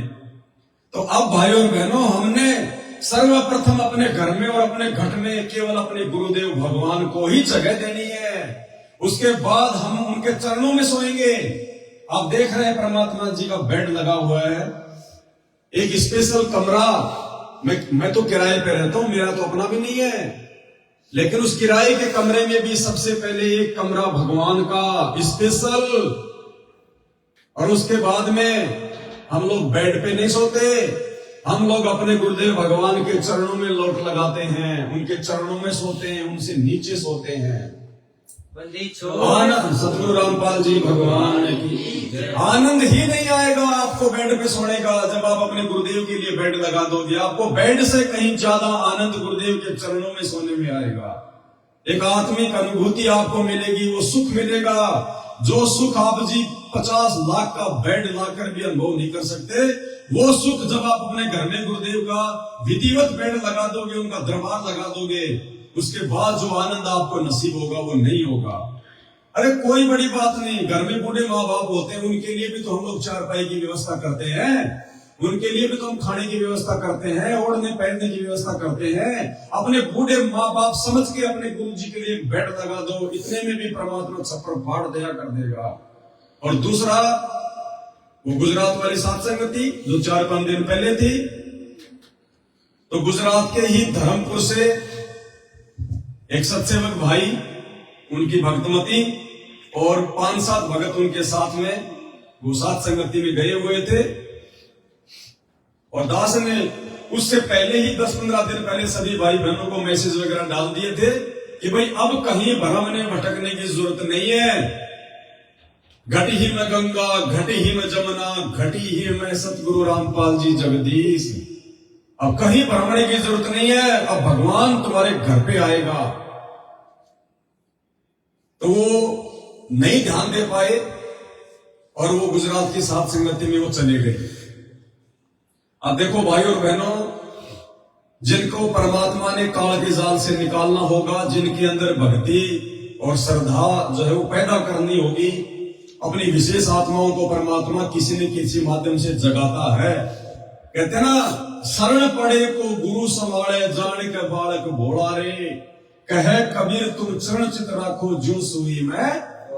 तो अब भाइयों और बहनों, हमने सर्वप्रथम अपने घर में और अपने घट में केवल अपने गुरुदेव भगवान को ही जगह देनी है। उसके बाद हम उनके चरणों में सोएंगे। आप देख रहे हैं परमात्मा जी का बेड लगा हुआ है, एक स्पेशल कमरा। मैं तो किराए पे रहता हूं, मेरा तो अपना भी नहीं है, लेकिन उस किराए के कमरे में भी सबसे पहले एक कमरा भगवान का स्पेशल। और उसके बाद में हम लोग बेड पे नहीं सोते, हम लोग अपने गुरुदेव भगवान के चरणों में लोट लगाते हैं, उनके चरणों में सोते हैं, उनसे नीचे सोते हैं। आनंद सतगुरु रामपाल जी भगवान की। आनंद ही नहीं आएगा आपको बेड पे सोने का जब आप अपने गुरुदेव के लिए बेड लगा दोगे। आपको बेड से कहीं ज्यादा आनंद गुरुदेव के चरणों में सोने में आएगा। एक आत्मिक अनुभूति आपको मिलेगी, वो सुख मिलेगा जो सुख आप जी 50 लाख का बेड लाकर भी अनुभव नहीं कर सकते। वो सुख जब आप अपने घर में गुरुदेव का विधिवत बेड लगा दोगे, उनका दरबार लगा दोगे, उसके बाद जो आनंद आपको नसीब होगा वो नहीं होगा। अरे कोई बड़ी बात नहीं, घर में बूढ़े माँ बाप होते हैं, उनके लिए भी तो हम लोग चारपाई की व्यवस्था करते हैं, उनके लिए भी तो हम खाने की व्यवस्था करते हैं, ओढ़ने पहनने की व्यवस्था करते हैं। अपने बूढ़े माँ बाप समझ के अपने गुरु जी के लिए बेड लगा दो, इतने में भी परमात्मा छप्पर फाड़ दिया कर देगा। और दूसरा, वो गुजरात वाली सत्संगति जो 4-5 दिन पहले थी, तो गुजरात के ही धर्मपुर से एक सत्सेवक भाई, उनकी भक्तमती और 5-7 भगत उनके साथ में वो सत्संगति में गए हुए थे। और दास ने उससे पहले ही 10-15 दिन पहले सभी भाई बहनों को मैसेज वगैरह डाल दिए थे कि भाई अब कहीं भ्रमने भटकने की जरूरत नहीं है। घटी ही में गंगा, घटी ही में जमुना, घटी ही में सतगुरु रामपाल जी जगदीश। अब कहीं भ्रमणे की जरूरत नहीं है, अब भगवान तुम्हारे घर पे आएगा। तो वो नहीं ध्यान दे पाए और वो गुजरात की सात संगति में वो चले गए। अब देखो भाई और बहनों, जिनको परमात्मा ने काल के जाल से निकालना होगा, जिनके अंदर भक्ति और श्रद्धा जो है वो पैदा करनी होगी, अपनी विशेष आत्माओं को परमात्मा किसी न किसी माध्यम से जगाता है। कहते हैं ना, शरण पड़े को गुरु संभाले, जान के बालक भोला रे, कहे कबीर तुम चरण चित राखो, जो सुई में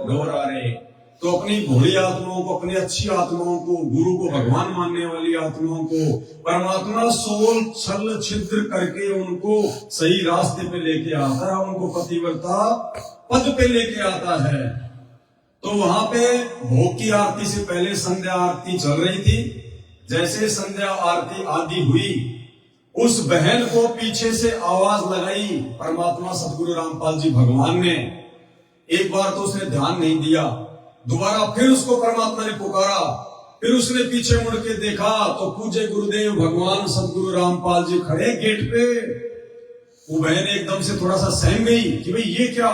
डोरा रे। तो अपनी भोली आत्माओं को, अपनी अच्छी आत्माओं को, गुरु को भगवान मानने वाली आत्माओं को परमात्मा सोल छल छिद्र करके उनको सही रास्ते पे लेके आता है, उनको पतिव्रता पद पे लेके आता है। तो वहां पे भोग की आरती से पहले संध्या आरती चल रही थी। जैसे संध्या आरती आदि हुई, उस बहन को पीछे से आवाज लगाई परमात्मा सदगुरु रामपाल जी भगवान ने। एक बार तो उसने ध्यान नहीं दिया, दोबारा फिर उसको परमात्मा ने पुकारा, फिर उसने पीछे मुड़ के देखा तो पूज्य गुरुदेव भगवान सदगुरु रामपाल जी खड़े गेट पे। वो बहन एकदम से थोड़ा सा सहम गई कि भाई ये क्या।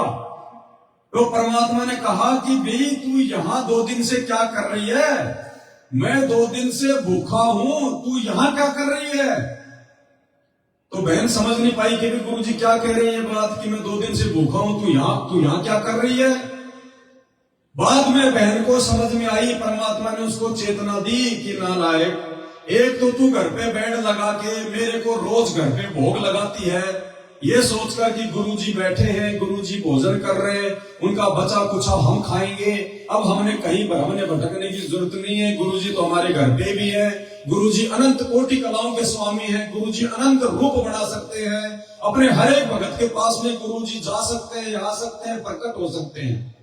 तो परमात्मा ने कहा कि भाई तू यहां 2 दिन से क्या कर रही है? मैं 2 दिन से भूखा हूं, तू यहां क्या कर रही है? तो बहन समझ नहीं पाई कि भी गुरुजी क्या कह रहे हैं बात, कि मैं 2 दिन से भूखा हूं, तू यहां क्या कर रही है? बाद में बहन को समझ में आई, परमात्मा ने उसको चेतना दी कि नालायक, एक तो तू घर पे बेड लगा के मेरे को रोज घर पे भोग लगाती है, ये सोचकर कि गुरुजी बैठे हैं, गुरुजी भोजन कर रहे हैं, उनका बचा कुचा हम खाएंगे, अब हमने भटकने की जरूरत नहीं है, गुरुजी तो हमारे घर पे भी है, गुरुजी अनंत कोटि कलाओं के स्वामी हैं, गुरुजी अनंत रूप बना सकते हैं, अपने हर एक भगत के पास में गुरुजी जा सकते हैं, आ सकते हैं, प्रकट हो सकते हैं।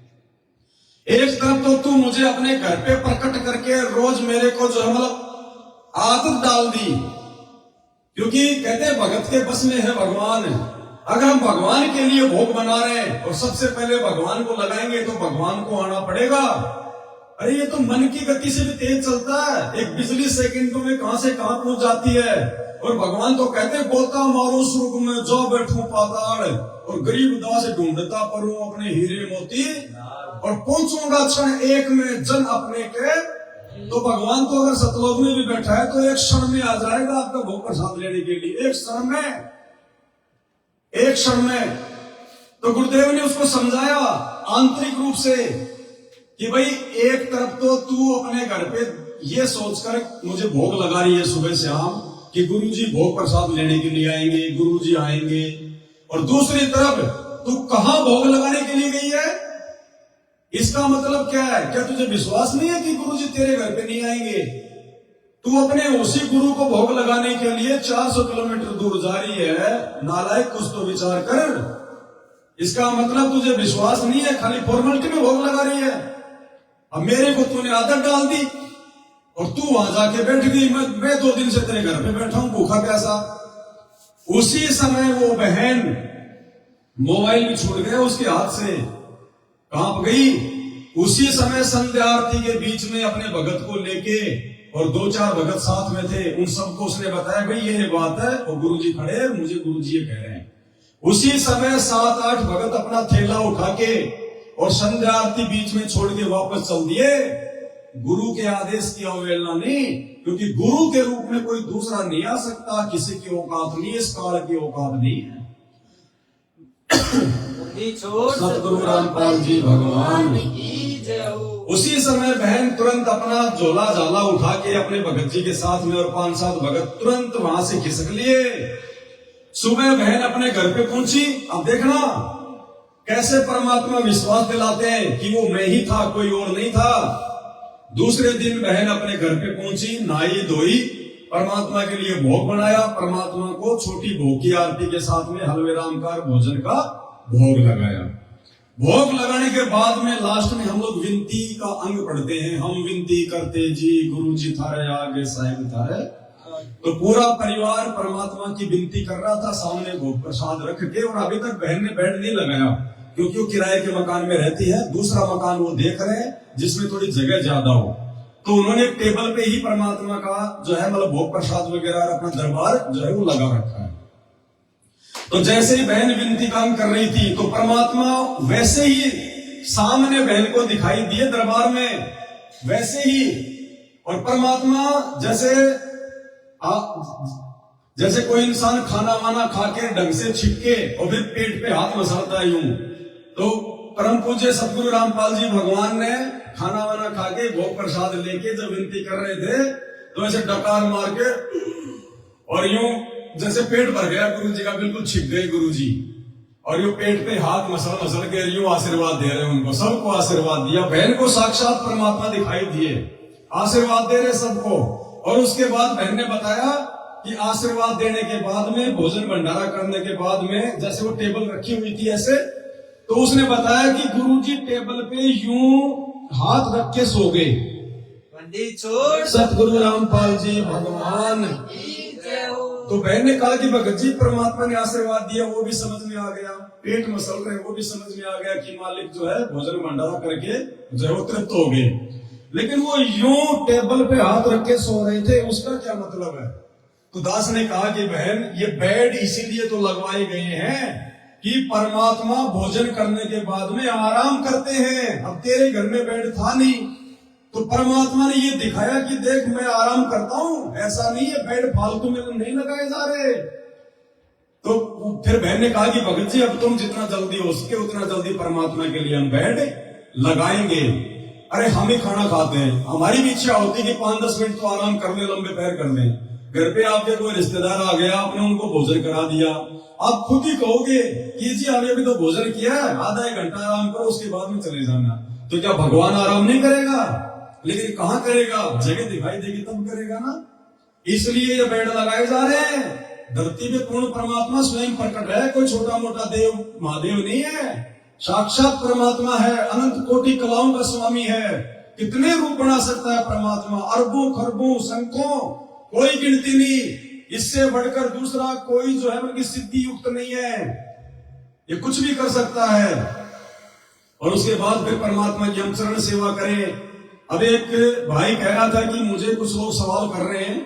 एक तरफ तो तू मुझे अपने घर पे प्रकट करके रोज मेरे को जो है मतलब आदत डाल दी, क्योंकि कहते हैं भगत के बस में है भगवान। अगर हम भगवान के लिए भोग बना रहे हैं और सबसे पहले भगवान को लगाएंगे तो भगवान को आना पड़ेगा। अरे ये तो मन की गति से भी तेज चलता है, एक बिजली सेकंडों में कहां से कहां पहुंच जाती है। और भगवान तो कहते हैं गोता मारो स्वर्ग में, जो बैठूं पाताल, और गरीब दास ढूंढता परूं अपने हीरे मोती, और पहुंचूंगा क्षण एक में जन अपने के। तो भगवान तो अगर सतलोक में भी बैठा है तो एक क्षण में आ जाएगा आपका भोग प्रसाद लेने के लिए, एक क्षण में। तो गुरुदेव ने उसको समझाया आंतरिक रूप से कि भाई एक तरफ तो तू अपने घर पे ये सोचकर मुझे भोग लगा रही है सुबह शाम कि गुरुजी भोग प्रसाद लेने के लिए आएंगे, गुरुजी आएंगे, और दूसरी तरफ तू कहां भोग लगाने के लिए गई है? इसका मतलब क्या है? क्या तुझे विश्वास नहीं है कि गुरुजी तेरे घर पे नहीं आएंगे? तू अपने उसी गुरु को भोग लगाने के लिए 400 किलोमीटर दूर जा रही है। नालायक, कुछ तो विचार कर। इसका मतलब तुझे विश्वास नहीं है, खाली फॉर्मेलिटी में भोग लगा रही है। अब मेरे को तूने आदत डाल दी और तू वहां जाके बैठ गई। मैं 2 दिन से तेरे घर पे बैठा हूं भूखा प्यासा। उसी समय वो बहन, मोबाइल भी छूट गया उसके हाथ से, कांप गई। उसी समय संध्या आरती के बीच में अपने भगत को लेके, और 2-4 भगत साथ में थे, उन सबको उसने बताया भाई ये बात है, और गुरुजी खड़े हैं, मुझे गुरुजी ये कह रहे हैं। उसी समय 7-8 भगत अपना थैला उठा के और संध्या आरती बीच में छोड़ के वापस चल दिए। गुरु के आदेश की अवहेलना नहीं, क्योंकि गुरु के रूप में कोई दूसरा नहीं आ सकता, किसी की औकात नहीं, इस काल की औकात नहीं है। सतगुरु रामपाल जी भगवान की जय हो। उसी समय बहन तुरंत अपना झोला झाला उठा के अपने भगत जी के साथ में और 5-7 भगत तुरंत वहां से खिसक लिए। सुबह बहन अपने घर पे पहुंची। अब देखना कैसे परमात्मा विश्वास दिलाते हैं कि वो मैं ही था, कोई और नहीं था। दूसरे दिन बहन अपने घर पे पहुंची, नहाई धोई, परमात्मा के लिए भोग बनाया, परमात्मा को छोटी भोग की आरती के साथ में हलवे राम का भोजन का भोग लगाया। भोग लगाने के बाद में लास्ट में हम लोग विनती का अंग पढ़ते हैं। हम विनती करते जी गुरु जी थारे आगे साहिब थारे। तो पूरा परिवार परमात्मा की विनती कर रहा था सामने भोग प्रसाद रख के। और अभी तक बहन ने बेड नहीं लगाया, क्योंकि वो किराए के मकान में रहती है। दूसरा मकान वो देख रहे हैं जिसमें थोड़ी जगह ज्यादा हो। तो उन्होंने टेबल पे ही परमात्मा का जो है मतलब भोग प्रसाद वगैरह अपना दरबार जो है वो लगा रखा है। तो जैसे ही बहन विनती काम कर रही थी तो परमात्मा वैसे ही सामने बहन को दिखाई दिए दरबार में, वैसे ही। और परमात्मा जैसे कोई इंसान खाना वाना खा के ढंग से छिपके और फिर पेट पे हाथ मसलता है यूं, तो परम पूज्य सतगुरु रामपाल जी भगवान ने खाना वाना खा के भोग प्रसाद लेके जब विनती कर रहे थे तो ऐसे डकार मार के और यूं जैसे पेट भर गया गुरु जी का, बिल्कुल छिप गए गुरु जी, और यूं पेट पे हाथ मसल के यूं आशीर्वाद दे रहे हैं उनको, सबको आशीर्वाद दिया। बहन को साक्षात परमात्मा दिखाई दिए, आशीर्वाद दे रहे सबको। और उसके बाद बहन ने बताया कि आशीर्वाद देने के बाद में, भोजन भंडारा करने के बाद में, जैसे वो टेबल रखी हुई थी ऐसे, तो उसने बताया कि गुरुजी टेबल पे यूं हाथ रख के सो गए। सतगुरु रामपाल जी भगवान। तो बहन ने कहा कि भगत जी परमात्मा ने आशीर्वाद दिया, वो भी समझ में आ गया, पेट मसल रहे वो भी समझ में आ गया कि मालिक जो है भोजन भंडारा करके जो है वो तृप्त हो गए। लेकिन वो यूं टेबल पे हाथ रख के सो रहे थे, उसका क्या मतलब है? तो दास ने कहा कि बहन ये बेड इसीलिए तो लगवाए गए हैं कि परमात्मा भोजन करने के बाद में आराम करते हैं। अब तेरे घर में बेड था नहीं, तो परमात्मा ने ये दिखाया कि देख मैं आराम करता हूं, ऐसा नहीं है बेड फालतू में नहीं लगाए जा रहे। तो फिर बहन ने कहा कि भगत जी अब तुम जितना जल्दी हो सके उतना जल्दी परमात्मा के लिए हम बेड लगाएंगे। अरे हम ही खाना खाते हैं, हमारी भी इच्छा होती है कि 5-10 मिनट तो आराम कर ले, लंबे पैर कर ले। घर पे आपके कोई रिश्तेदार आ गया, आपने उनको भोजन करा दिया, आप खुद ही कहोगे कि जी हमने अभी तो भोजन किया है, आधा 1 घंटा आराम करो उसके बाद में चले जाना। तो क्या भगवान आराम नहीं करेगा? लेकिन कहां करेगा? जगह दिखाई देगी तब करेगा ना। इसलिए ये बेड लगाए जा रहे हैं। धरती पे पूर्ण परमात्मा स्वयं प्रकट है, कोई छोटा मोटा देव महादेव नहीं है, साक्षात परमात्मा है, अनंत कोटि कलाओं का स्वामी है। कितने रूप बना सकता है परमात्मा, अरबों खरबों संख्यों, कोई गिनती नहीं। इससे बढ़कर दूसरा कोई जो है उनकी सिद्धि युक्त नहीं है, ये कुछ भी कर सकता है। और उसके बाद फिर परमात्मा की हम चरण सेवा करें। अब एक भाई कह रहा था कि मुझे कुछ लोग सवाल कर रहे हैं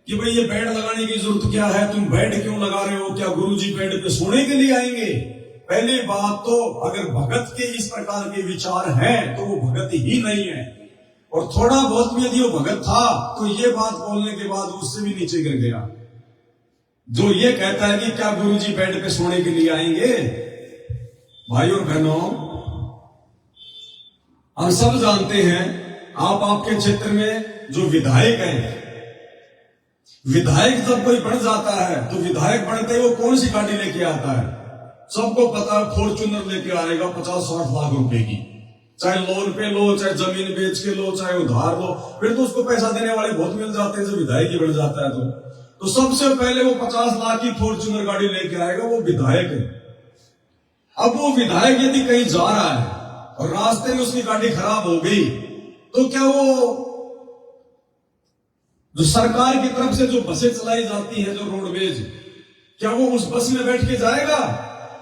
कि भाई ये बेड लगाने की जरूरत क्या है, तुम बेड क्यों लगा रहे हो, क्या गुरुजी बेड पे सोने के लिए आएंगे? पहली बात तो अगर भगत के इस प्रकार के विचार हैं तो वो भगत ही नहीं है, और थोड़ा बहुत भी यदि वो भगत था तो ये बात बोलने के बाद उससे भी नीचे गिर गया। जो ये कहता है कि क्या गुरुजी बेड पे सोने के लिए आएंगे? भाई और बहनों, हम सब जानते हैं आप आपके क्षेत्र में जो विधायक हैं, विधायक जब कोई बन जाता है तो विधायक बनते वो कौन सी गाड़ी लेके आता है? सबको पता है फॉर्च्यूनर लेके आएगा 50-60 लाख रुपए की, चाहे लोन पे लो, चाहे जमीन बेच के लो, चाहे उधार लो, फिर तो उसको पैसा देने वाले बहुत मिल जाते हैं। जब विधायक ही बन जाता है तो सबसे पहले वो 50 लाख की फॉर्च्यूनर गाड़ी लेके आएगा, वो विधायक है। अब वो विधायक यदि कहीं जा रहा है और रास्ते में उसकी गाड़ी खराब हो गई तो क्या वो जो सरकार की तरफ से जो बसें चलाई जाती है, जो रोडवेज, क्या वो उस बस में बैठ के जाएगा?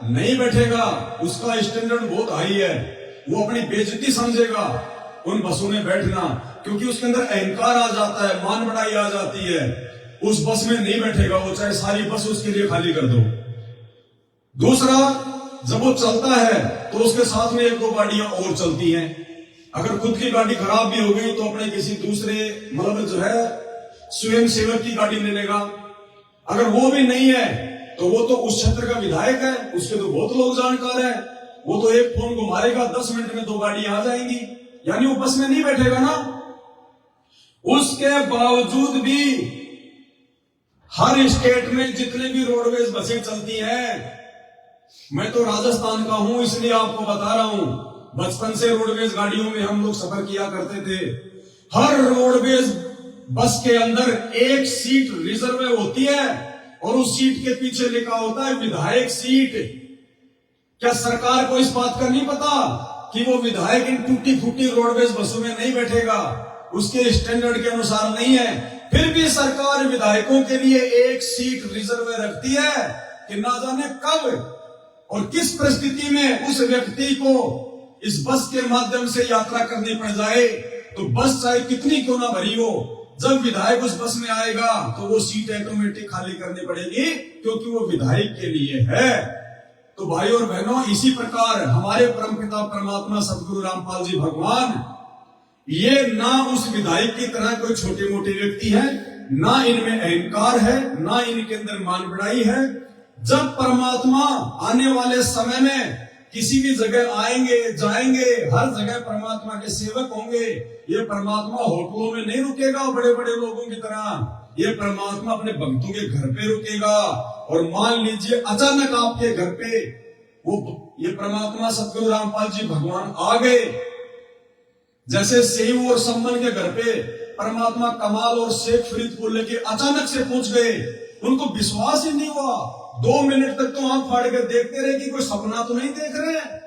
नहीं बैठेगा। उसका स्टैंडर्ड बहुत हाई है, वो अपनी बेइज्जती समझेगा उन बसों में बैठना, क्योंकि उसके अंदर अहंकार आ जाता है, मान बढ़ाई आ जाती है। उस बस में नहीं बैठेगा वो, चाहे सारी बस उसके लिए खाली कर दो। दूसरा, जब वो चलता है तो उसके साथ में 1-2 गाड़ियां और चलती हैं। अगर खुद की गाड़ी खराब भी हो गई तो अपने किसी दूसरे मतलब जो है स्वयं सेवक की गाड़ी ले लेगा। अगर वो भी नहीं है तो वो तो उस क्षेत्र का विधायक है, उसके तो बहुत लोग जानकार हैं, वो तो एक फोन को मारेगा, 10 मिनट में 2 गाड़ियां आ जाएंगी, यानी वो बस में नहीं बैठेगा ना। उसके बावजूद भी हर स्टेट में जितने भी रोडवेज बसें चलती हैं, मैं तो राजस्थान का हूं इसलिए आपको बता रहा हूं, बचपन से रोडवेज गाड़ियों में हम लोग सफर किया करते थे। हर रोडवेज बस के अंदर एक सीट रिजर्व होती है और उस सीट के पीछे लिखा होता है विधायक सीट। क्या सरकार को इस बात का नहीं पता कि वो विधायक इन टूटी फूटी रोडवेज बसों में नहीं बैठेगा, उसके स्टैंडर्ड के अनुसार नहीं है? फिर भी सरकार विधायकों के लिए एक सीट रिजर्व रखती है कि ना जाने कब और किस परिस्थिति में उस व्यक्ति को इस बस के माध्यम से यात्रा करनी पड़ जाए, तो बस चाहे कितनी क्यों ना भरी हो, जब विधायक उस बस में आएगा तो वो सीट ऑटोमेटिक खाली करनी पड़ेगी, क्योंकि वो विधायक के लिए है। तो भाइयों और बहनों, इसी प्रकार हमारे परमपिता परमात्मा सदगुरु रामपाल जी भगवान, ये ना उस विधायक की तरह कोई छोटे मोटे व्यक्ति है, ना इनमें अहंकार है, ना इनके अंदर मान बढ़ाई है। जब परमात्मा आने वाले समय में किसी भी जगह आएंगे जाएंगे, हर जगह परमात्मा के सेवक होंगे। ये परमात्मा होटलों में नहीं रुकेगा बड़े बड़े लोगों की तरह, ये परमात्मा अपने भक्तों के घर पे रुकेगा। और मान लीजिए अचानक आपके घर पे वो ये परमात्मा सदगुरु रामपाल जी भगवान आ गए, जैसे सेव और सम्मन के घर पे परमात्मा कमाल और शेख फरीदपुर लेके अचानक से पहुंच गए। उनको विश्वास ही नहीं हुआ, 2 मिनट तक तो आंख फाड़ कर देखते रहे कि कोई सपना तो नहीं देख रहे हैं।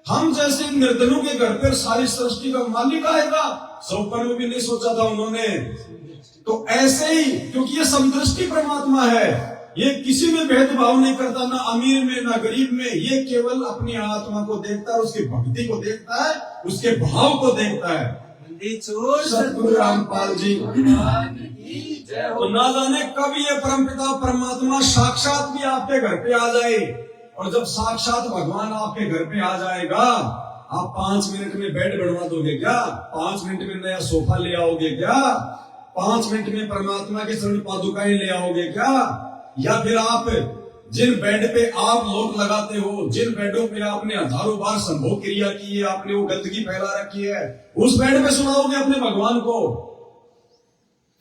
हम जैसे निर्धनों के घर पर सारी सृष्टि का मालिक आएगा, सपन में भी नहीं सोचा था उन्होंने। तो ऐसे ही, क्योंकि ये समदृष्टि परमात्मा है, ये किसी में भेदभाव नहीं करता, ना अमीर में ना गरीब में, ये केवल अपनी आत्मा को देखता है, उसकी भक्ति को देखता है, उसके भाव को देखता है। सतगुरु रामपाल जी तो ना जाने कब ये परमपिता परमात्मा साक्षात भी आपके घर पे आ जाए। और जब साक्षात भगवान आपके घर पे आ जाएगा, आप 5 मिनट में बेड बनवा दोगे क्या? 5 मिनट में नया सोफा ले आओगे क्या? 5 मिनट में परमात्मा के चरण पादुकाएं ले आओगे क्या? या फिर आप जिन बेड पे आप लोग लगाते हो, जिन बेडों पे आपने हजारों बार संभोग क्रिया की है, आपने वो गंदगी फैला रखी है, उस बेड पे सुनाओगे अपने भगवान को?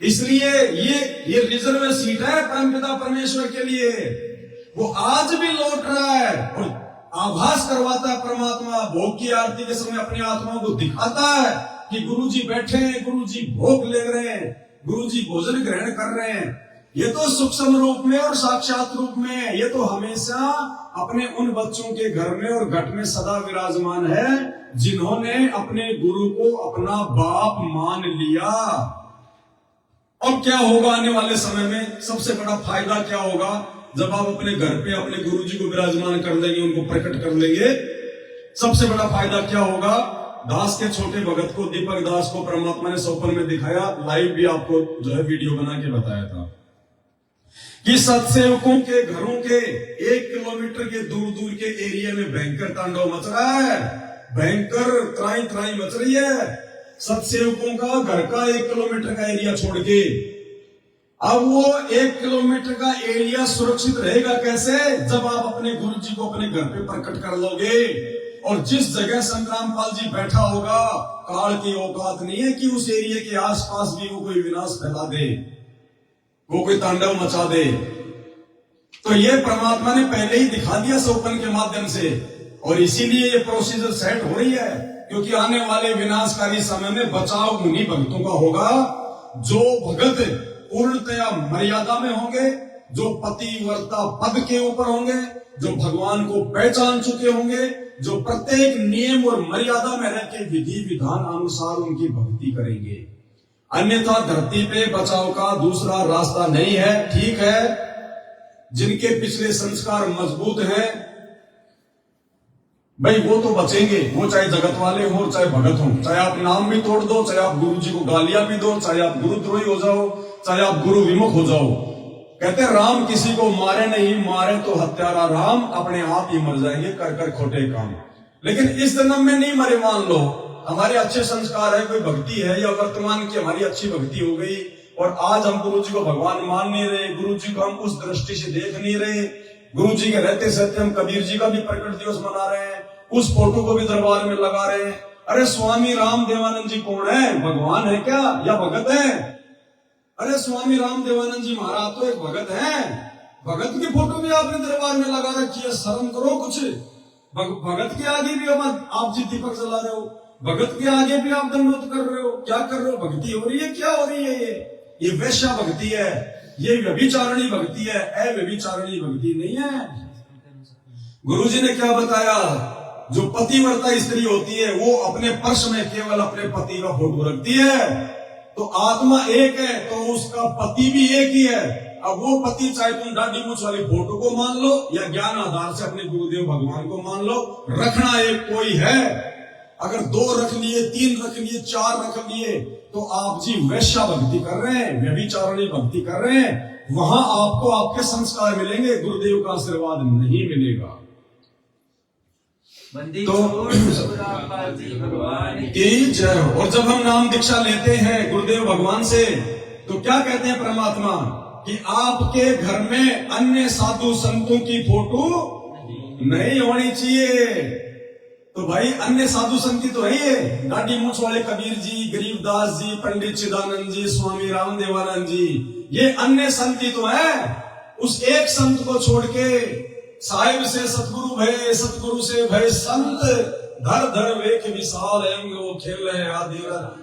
इसलिए ये रिजर्व सीट है परमपिता परमेश्वर के लिए। वो आज भी लौट रहा है और आभास करवाता है परमात्मा। भोग की आरती के समय अपनी आत्मा को दिखाता है कि गुरुजी बैठे हैं, गुरुजी भोग ले रहे हैं, गुरुजी भोजन ग्रहण कर रहे हैं। ये तो सूक्ष्म रूप में और साक्षात रूप में, ये तो हमेशा अपने उन बच्चों के घर में और घट में सदा विराजमान है जिन्होंने अपने गुरु को अपना बाप मान लिया। अब क्या होगा आने वाले समय में? सबसे बड़ा फायदा क्या होगा? जब आप अपने घर पे अपने गुरु जी को विराजमान कर लेंगे, उनको प्रकट कर लेंगे, सबसे बड़ा फायदा क्या होगा? दास के छोटे भगत को, दीपक दास को परमात्मा ने स्वप्न में दिखाया, लाइव भी आपको जो है वीडियो बना के बताया था कि सत्सेवकों के घरों के 1 किलोमीटर के दूर दूर के एरिया में भयंकर तांडव मच रहा है, भयंकर त्राई त्राई मच रही है। सत्सेवकों का घर का 1 किलोमीटर का एरिया छोड़ के, अब वो 1 किलोमीटर का एरिया सुरक्षित रहेगा कैसे? जब आप अपने गुरु जी को अपने घर पे प्रकट कर लोगे। और जिस जगह संग्रामपाल जी बैठा होगा, काल की औकात नहीं है कि उस एरिया के आसपास भी वो कोई विनाश फैला दे, वो कोई तांडव मचा दे। तो ये परमात्मा ने पहले ही दिखा दिया स्वप्न के माध्यम से, और इसीलिए ये प्रोसीजर सेट हो रही है, क्योंकि आने वाले विनाशकारी समय में बचाव उन्हीं भक्तों का होगा जो भगत पूर्णतया मर्यादा में होंगे, जो पतिव्रता पद के ऊपर होंगे, जो भगवान को पहचान चुके होंगे, जो प्रत्येक नियम और मर्यादा में रह के विधि विधान अनुसार उनकी भक्ति करेंगे। अन्यथा धरती पे बचाव का दूसरा रास्ता नहीं है। ठीक है, जिनके पिछले संस्कार मजबूत हैं भाई, वो तो बचेंगे, वो चाहे जगत वाले हो चाहे भगत हो, चाहे आप नाम भी तोड़ दो, चाहे आप गुरु जी को गालियां भी दो, चाहे आप गुरुद्रोही हो जाओ, चाहे आप गुरु विमुख हो जाओ। कहते हैं राम किसी को मारे नहीं, मारे तो हत्यारा राम अपने आप ही मर जाएंगे कर कर खोटे काम। लेकिन इस जन्म में नहीं मरे, मान लो हमारे अच्छे संस्कार है, कोई भक्ति है, या वर्तमान की हमारी अच्छी भक्ति हो गई, और आज हम गुरु जी को भगवान मान नहीं रहे, गुरु जी को हम उस दृष्टि से देख नहीं रहे, गुरु जी के रहते सहते हम कबीर जी का भी प्रकट दिवस मना रहे हैं, उस फोटो को भी दरबार में लगा रहे हैं। अरे स्वामी राम देवानंद जी कौन है? भगवान है क्या या भगत है? अरे स्वामी राम देवानंद जी महाराज तो एक भगत है, भगत की फोटो भी आपने दरबार में लगा रखी है। शर्म करो कुछ। भगत के आगे भी आप जी दीपक जला रहे हो, भगत के आगे भी आप दंडवत कर रहे हो। क्या कर रहे हो? भक्ति हो रही है? क्या हो रही है? ये वैश्या भक्ति है, ये व्यभिचारणी भक्ति है, अव्यभिचारणी भक्ति नहीं है। गुरु जी ने क्या बताया? जो पतिव्रता स्त्री होती है वो अपने पर्स में केवल अपने पति का फोटो रखती है। तो आत्मा एक है तो उसका पति भी एक ही है। अब वो पति चाहे तुम दाढ़ी मूंछ वाली फोटो को मान लो या ज्ञान आधार से अपने गुरुदेव भगवान को मान लो, रखना एक कोई है। अगर 2 रख लिए, 3 रख लिए, 4 रख लिए, तो आप जी वैश्या भक्ति कर रहे हैं, व्यभिचारणी भक्ति कर रहे हैं। वहां आपको आपके संस्कार मिलेंगे, गुरुदेव का आशीर्वाद नहीं मिलेगा। तो की जय हो। और जब हम नाम दीक्षा लेते हैं गुरुदेव भगवान से, तो क्या कहते हैं परमात्मा कि आपके घर में अन्य साधु संतों की फोटो नहीं होनी चाहिए। तो भाई अन्य साधु संत की तो है ये, दाढ़ी मूछ वाले कबीर जी, गरीबदास जी, पंडित चिदानंद जी, स्वामी रामदेवानंद जी, ये अन्य संत ही तो है। उस एक संत को छोड़ के साहिब से सतगुरु भय, सतगुरु से भय संत, धर धर वेख विशाल अंग वो खेल है आदि।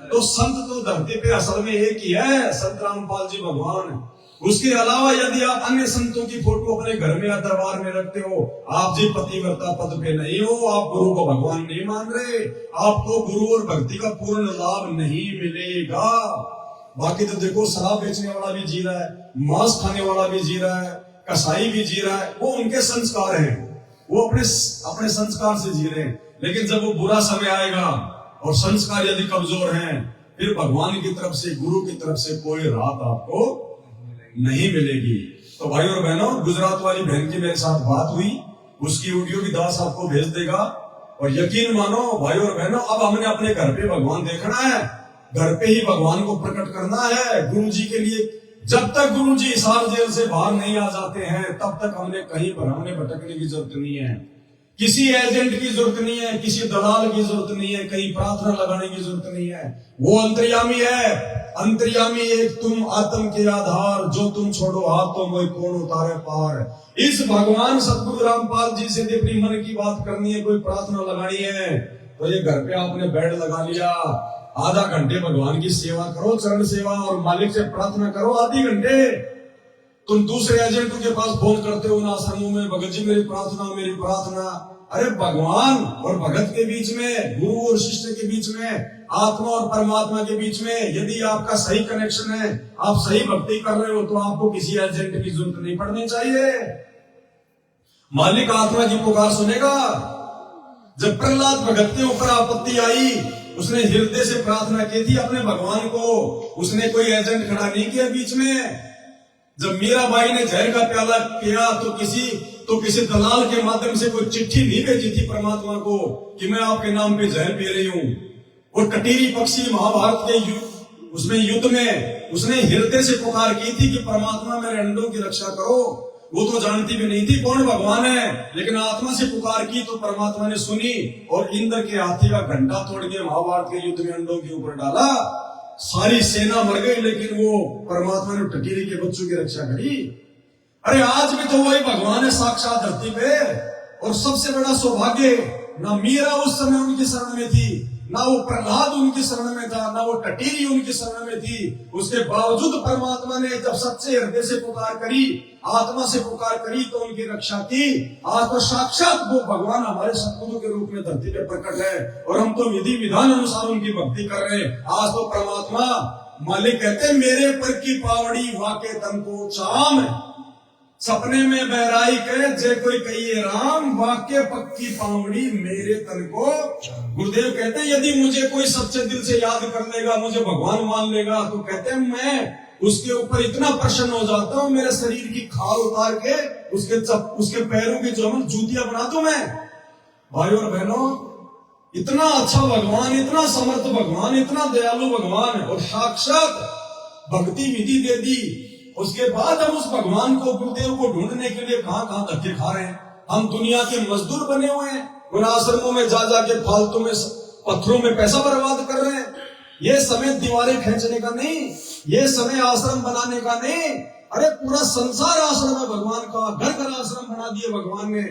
तो संत तो धरती पे असल में एक ही है, संत रामपाल जी भगवान। उसके अलावा यदि आप अन्य संतों की फोटो अपने घर में या दरबार में रखते हो, आप जी पतिव्रता पद पे नहीं हो, आप गुरु को भगवान नहीं मान रहे, आपको गुरु और भक्ति का पूर्ण लाभ नहीं मिलेगा। बाकी तो देखो, शराब बेचने वाला भी जी रहा है, मांस खाने वाला भी जी रहा है, कसाई भी जी रहा है, वो उनके संस्कार हैं, वो अपने संस्कार से जी रहे हैं। लेकिन जब वो बुरा समय आएगा और संस्कार यदि कमजोर हैं, फिर भगवान की तरफ से, गुरु की तरफ से कोई राहत आपको नहीं मिलेगी। तो भाई और बहनों, गुजरात वाली बहन की मेरे साथ बात हुई, उसकी ऑडियो भी दास आपको भेज देगा। और यकीन मानो भाई और बहनों, अब हमने अपने घर पे भगवान देखना है, घर पे ही भगवान को प्रकट करना है गुरु जी के लिए। जब तक गुरु जी हिसार जेल से बाहर नहीं आ जाते हैं, तब तक हमने कहीं भ्रमने भटकने की जरूरत नहीं है, किसी एजेंट की जरूरत नहीं है, किसी दलाल की जरूरत नहीं है, कहीं प्रार्थना लगाने की जरूरत नहीं है। वो अंतर्यामी है, अंतर्यामी एक तुम आत्म के आधार, जो तुम छोड़ो हाथों में कौन उतारे पार। इस भगवान सतगुरु रामपाल जी से अपनी मन की बात करनी है, कोई प्रार्थना लगानी है, तो ये घर पे आपने बेड लगा लिया, आधा घंटे भगवान की सेवा करो, चरण सेवा, और मालिक से प्रार्थना करो आधे घंटे। तुम दूसरे एजेंटों के पास फोन करते हो ना आश्रमों में, भगत जी मेरी प्रार्थना, मेरी प्रार्थना। अरे भगवान और भगत के बीच में, गुरु और शिष्य के बीच में, आत्मा और परमात्मा के बीच में यदि आपका सही कनेक्शन है, आप सही भक्ति कर रहे हो, तो आपको किसी एजेंट की जरूरत नहीं पड़नी चाहिए। मालिक आत्मा की पुकार सुनेगा। जब प्रहलाद भगत के ऊपर आपत्ति आई, उसने हृदय से प्रार्थना की थी अपने भगवान को, उसने कोई एजेंट खड़ा नहीं किया बीच में। जब मीराबाई ने जहर का प्याला पिया, तो किसी दलाल के माध्यम से कोई चिट्ठी नहीं भेजी थी परमात्मा को कि मैं आपके नाम पे जहर पी रही हूं। और कटीरी पक्षी महाभारत के उसमें युद्ध में उसने हृदय से पुकार की थी कि परमात्मा मेरे अंडों की रक्षा करो। वो तो जानती भी नहीं थी कौन भगवान है, लेकिन आत्मा से पुकार की तो परमात्मा ने सुनी और इंद्र के हाथी का घंटा तोड़ के महाभारत के युद्ध में अंडों के ऊपर डाला। सारी सेना मर गई, लेकिन वो परमात्मा ने टकीरी के बच्चों की रक्षा करी। अरे आज भी तो वही भगवान है साक्षात धरती पे। और सबसे बड़ा सौभाग्य, ना मीरा उस समय उनकी शरण में थी, ना वो प्रहलाद उनकी शरण में था, ना वो टटीरी उनकी शरण में थी। उसके बावजूद परमात्मा ने जब सच्चे हृदय से पुकार करी, आत्मा से पुकार करी, तो उनकी रक्षा की। आज तो साक्षात वो भगवान हमारे सतगुरु के रूप में धरती पे प्रकट है, और हम तो विधि विधान अनुसार उनकी भक्ति कर रहे हैं। आज तो परमात्मा मालिक कहते, मेरे पर की पावड़ी वाके तन को चाम, सपने में बहराई कहे जे कोई कहिए राम, वाक्य पक्की पावड़ी मेरे तन को। गुरुदेव कहते हैं, यदि मुझे कोई सच्चे दिल से याद कर लेगा, मुझे भगवान मान लेगा, तो कहते हैं मैं उसके ऊपर इतना प्रसन्न हो जाता हूं, मेरे शरीर की खाल उतार के उसके पैरों की जो जूतियां बना दूं मैं। भाई और बहनों, इतना अच्छा भगवान, इतना समर्थ भगवान, इतना दयालु भगवान, और साक्षात भक्ति विधि दे दी। उसके बाद हम उस भगवान को, गुरुदेव को ढूंढने के लिए कहां धक्के खा रहे हैं। हम दुनिया के मजदूर बने हुए हैं, उन आश्रमों में जा जाके फालतू में पत्थरों में पैसा बर्बाद कर रहे हैं। ये समय दीवारें खींचने का नहीं, ये समय आश्रम बनाने का नहीं। अरे पूरा संसार आश्रम है भगवान का, घर घर आश्रम बना दिए भगवान ने।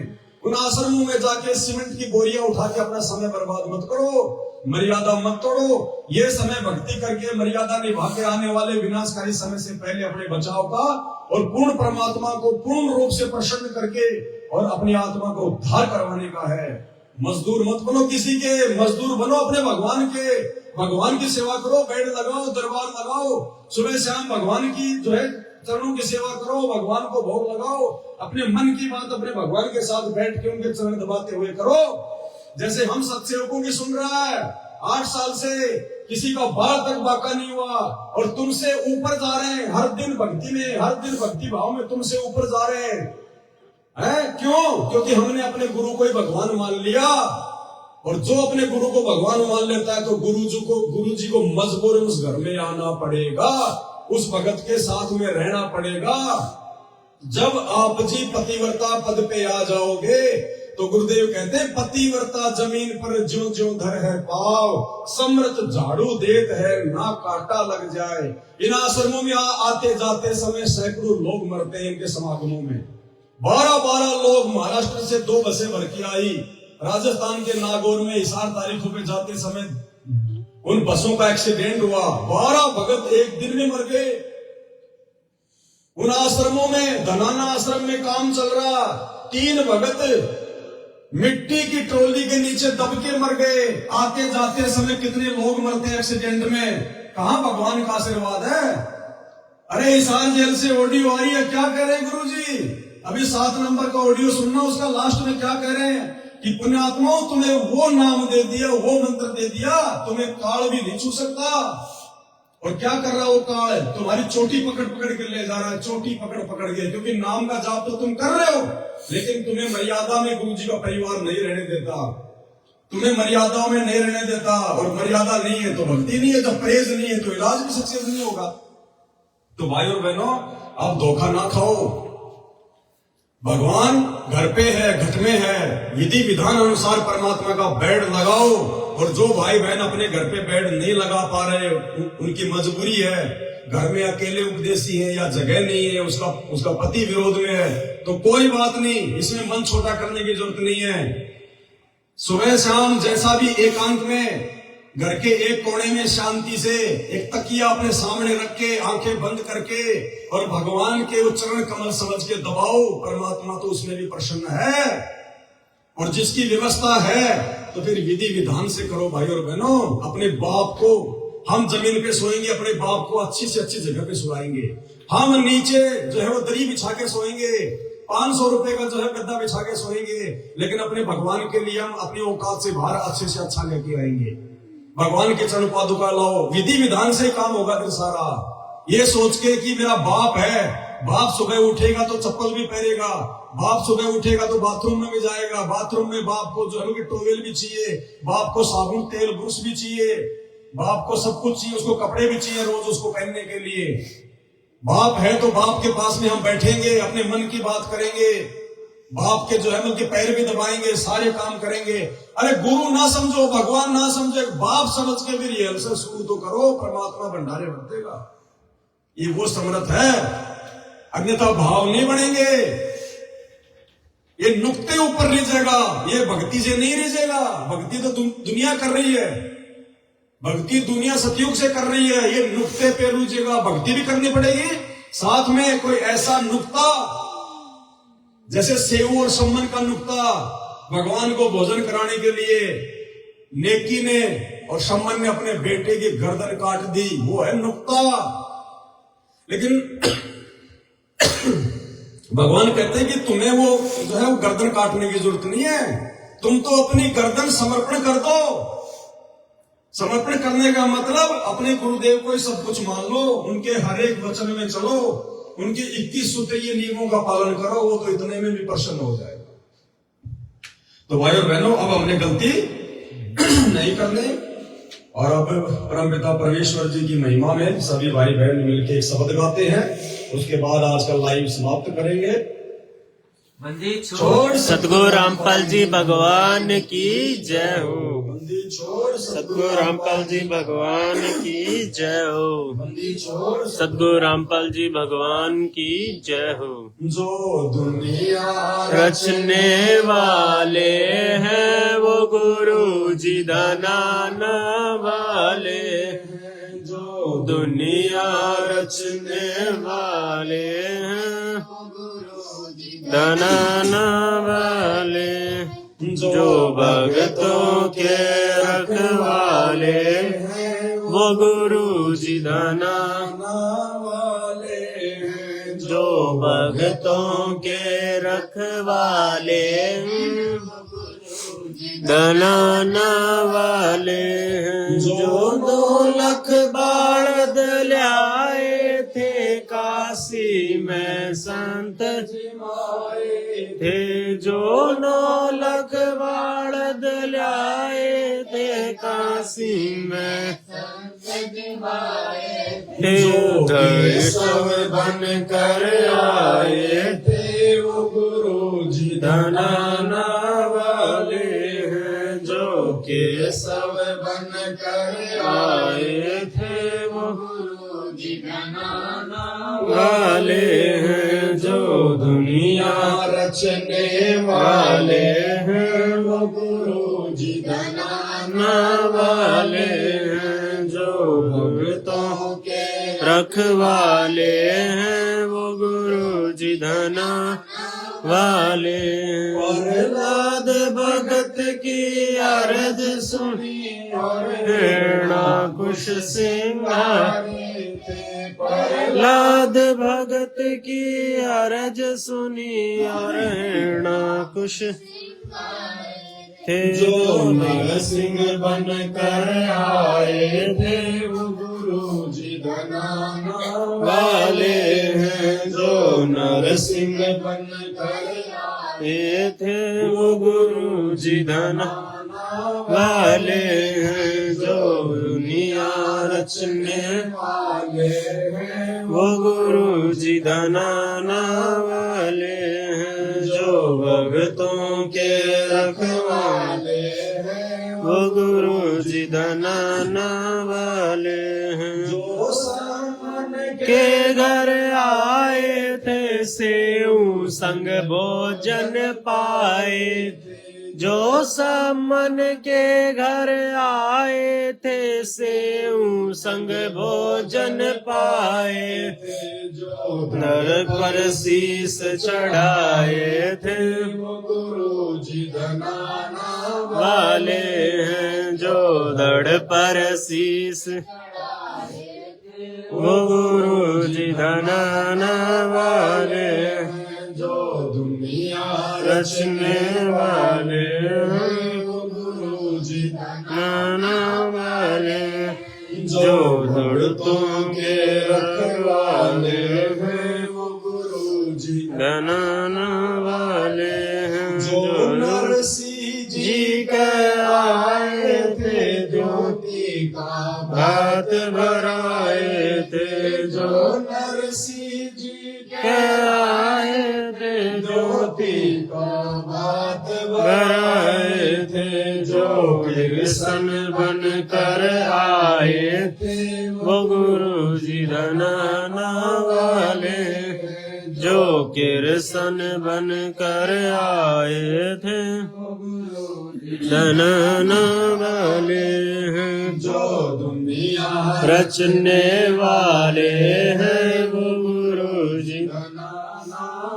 उन आश्रमों में जाके सीमेंट की बोरियां उठा के अपना समय बर्बाद मत करो, मर्यादा मत तोड़ो। ये समय भक्ति करके मर्यादा निभा के आने वाले विनाशकारी समय से पहले अपने बचाव का और पूर्ण परमात्मा को पूर्ण रूप से प्रसन्न करके और अपनी आत्मा को उद्धार करवाने का है। मजदूर मत बनो किसी के, मजदूर बनो अपने भगवान के। भगवान की सेवा करो, बेड लगाओ, दरबार लगाओ, सुबह शाम भगवान की जो है चरणों की सेवा करो, भगवान को भोग लगाओ, अपने मन की बात अपने भगवान के साथ बैठ के उनके चरण दबाते हुए करो। जैसे हम सत्सेवकों की सुन रहा है, 8 साल से किसी का बाल तक बाका नहीं हुआ, और तुमसे ऊपर जा रहे हैं हर दिन भक्ति में, हर दिन भक्ति भाव में तुमसे ऊपर जा रहे हैं। क्यों? क्योंकि हमने अपने गुरु को ही भगवान मान लिया। और जो अपने गुरु को भगवान मान लेता है तो गुरु जी को मजबूरन उस घर में आना पड़ेगा, उस भगत के साथ में रहना पड़ेगा। जब आप जी पतिव्रता पद पे आ जाओगे तो गुरुदेव कहते हैं पतिव्रता जमीन पर ज्यों ज्यों धर है पाव, समृत झाड़ू देत है ना कांटा लग जाए। इन आश्रमों में आते जाते समय सैकड़ों लोग मरते हैं इनके समागमों में। 12-12 लोग महाराष्ट्र से 2 बसें भर के आई, राजस्थान के नागौर में हिसार तारीखों पे जाते समय उन बसों का एक्सीडेंट हुआ, 12 भगत एक दिन में मर गए। उन आश्रमों में, धनाना आश्रम में काम चल रहा, 3 भगत मिट्टी की ट्रॉली के नीचे दब के मर गए। आते जाते समय कितने लोग मरते हैं एक्सीडेंट में, कहां भगवान का आशीर्वाद है? अरे हिसार जेल से ऑडियो आ रही है, क्या कह रहे हैं गुरुजी? अभी 7 नंबर का ऑडियो सुनना, उसका लास्ट में क्या कह रहे हैं कि पुण्यात्माओं तुम्हें वो नाम दे दिया, वो मंत्र दे दिया, तुम्हें काल भी नहीं छू सकता। और क्या कर रहा है वो काल? तुम्हारी चोटी पकड़ पकड़ के ले जा रहा है, चोटी पकड़ पकड़ के, क्योंकि नाम का जाप तो तुम कर रहे हो, लेकिन तुम्हें मर्यादा में गुरुजी का परिवार नहीं रहने देता, तुम्हें मर्यादाओं में नहीं रहने देता। और मर्यादा नहीं है तो भक्ति नहीं है, जब परहेज नहीं है तो इलाज भी सक्सेस नहीं होगा। तो भाई और बहनों, आप धोखा ना खाओ। भगवान घर पे है, घट में है, विधि विधान अनुसार परमात्मा का बेड लगाओ। और जो भाई बहन अपने घर पे बेड नहीं लगा पा रहे, उनकी मजबूरी है, घर में अकेले उपदेशी है या जगह नहीं है, उसका पति विरोध में है, तो कोई बात नहीं, इसमें मन छोटा करने की जरूरत नहीं है। सुबह शाम जैसा भी एकांत में घर के एक कोने में शांति से एक तकिया अपने सामने रख के, आंखें बंद करके, और भगवान के उच्चारण कमल समझ के दबाओ। परमात्मा तो उसमें भी प्रसन्न है। और जिसकी व्यवस्था है तो फिर विधि विधान से करो भाई और बहनों। अपने बाप को, हम जमीन पे सोएंगे, अपने बाप को अच्छी से अच्छी जगह पे सुलाएंगे। हम नीचे जो है वो दरी बिछा के सोएंगे, 500 रुपए का जो है गद्दा बिछा के सोएंगे, लेकिन अपने भगवान के लिए हम अपनी औकात से बाहर अच्छे से अच्छा लेके आएंगे। भगवान के चरण पादुका लाओ, विधि विधान से काम होगा फिर सारा। ये सोच के कि मेरा बाप है, बाप सुबह उठेगा तो चप्पल भी पहनेगा, बाप सुबह उठेगा तो बाथरूम में भी जाएगा, बाथरूम में बाप को जो है कि टॉवेल भी चाहिए, बाप को साबुन तेल ब्रश भी चाहिए, बाप को सब कुछ चाहिए, उसको कपड़े भी चाहिए रोज उसको पहनने के लिए। बाप है तो बाप के पास में हम बैठेंगे, अपने मन की बात करेंगे, बाप के जो है उनके पैर भी दबाएंगे, सारे काम करेंगे। अरे गुरु ना समझो, भगवान ना समझे, बाप समझ के भी रिहर्सल शुरू तो करो, परमात्मा भंडारे भर देगा। ये वो समर्थ है, अन्यथा भाव नहीं बढ़ेंगे। ये नुक्ते ऊपर रिझेगा, ये भक्ति से नहीं रिझेगा। भक्ति तो दुनिया कर रही है, भक्ति दुनिया सतयुग से कर रही है, ये नुक्ते पे रुझेगा। भक्ति भी करनी पड़ेगी, साथ में कोई ऐसा नुक्ता जैसे सेव और सम्मन का नुक्ता, भगवान को भोजन कराने के लिए नेकी ने और सम्मन ने अपने बेटे की गर्दन काट दी, वो है नुक्ता। लेकिन भगवान कहते हैं कि तुम्हें वो जो है वो गर्दन काटने की जरूरत नहीं है, तुम तो अपनी गर्दन समर्पण कर दो। समर्पण करने का मतलब अपने गुरुदेव को ही सब कुछ मान लो, उनके हर एक वचन में चलो, उनके 21 सूत्रीय नियमों का पालन करो, वो तो इतने में भी प्रसन्न हो जाएगा। तो भाई और बहनों, अब हमने गलती नहीं करनी, और अब परमपिता परमेश्वर जी की महिमा में सभी भाई बहन मिलकर एक शब्द गाते हैं, उसके बाद आज का लाइव समाप्त करेंगे। बंदी छोड़ सतगुरु रामपाल जी भगवान की जय हो। बंदी छोड़ सतगुरु रामपाल जी भगवान की जय हो। बंदी छोड़ सतगुरु रामपाल जी भगवान की जय हो। जो दुनिया रचने वाले हैं वो गुरु जी दानान वाले हैं, जो दुनिया रचने वाले हैं दानान वाले, जो भगतों के रखवाले हैं वो गुरु जी दानान वाले हैं, जो भगतों के रखवाले दानान वाले हैं, जो 2 लाख बालद ल्याए थे काशी में संत जिमाए थे, जो 9 लाख बालद लाए थे काशी में, जो के सब बन कर आए थे वो गुरु जी धनाना वाले हैं। जो के सब बन कर आए थे वो गुरु जी धनाना वाले हैं। जो दुनिया रचने वाले हैं वो गुरु जी धनाना वाले हैं। जो भक्तों के रखवाले हैं वो गुरु जी धना वाले हैं। प्रहलाद भगत की अर्ज सुनी और हेड़ा कुश सिंगारे थे। प्रहलाद भगत की अरज सुनी और हेड़ा कुश थे। जो नरसिंह बन कर आए थे वो गुरु जी धनाना वाले हैं। जो नरसिंह बन कर आए थे वो गुरु जी धना वाले हैं। जो दुनिया रचने वाले हैं वो गुरु जी धनाना वाले हैं। जो भक्तों के रखवाले हैं वो गुरु जी धनाना वाले हैं। जो सामन के घर आए थे, सेऊ संग भोजन पाए। जो समन के घर आए थे, सेऊ संग भोजन पाए। जो नर पर शीस चढ़ाए थे वो गुरु जी धनाना वाले हैं। जो धड़ पर शीस वो गुरु जी धनाना वाले हैं। जो दुनिया रचने वाले हैं वो गुरु जी धनाना वाले। जो दौड़तों के रखवाले हैं वो गुरु जी धनाना वाले हैं। जो नरसिंह जी के आए थे ज्योति का भात भराए थे। जो नरसिंह जी के आए थे, ज्योति का भात भराए थे। जो कृष्ण बन कर आए थे वो गुरु जी धनाना वाले। जो कृष्ण बन कर आए थे धनाना वाले हैं। जो दुनिया रचने वाले हैं वो गुरु जी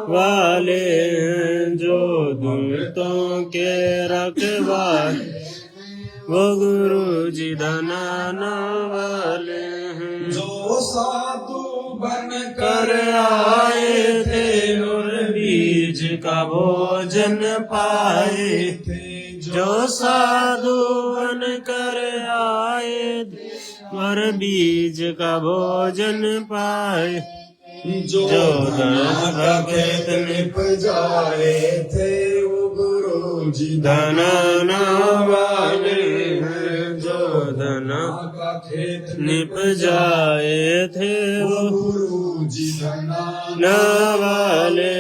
वाले हैं। जो दुर्तों के रखवाले वो गुरु जी धनाना वाले हैं। जो साधु बन कर आए थे और बीज का भोजन पाए थे। जो साधु बन कर आए थे और बीज का भोजन पाए। जो धना खेत निप जाए थे वो गुरु जी धनाना वाले हैं। जो धना का खेत निप जाए थे वो गुरु जी धना न वाले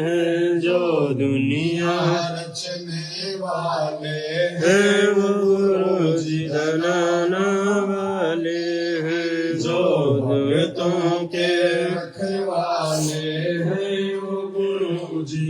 हैं। जो दुनिया रचने वाले है वो गुरु जी धनाना वाले हैं। जो भक्तों के रखवाले हैं वो गुरु जी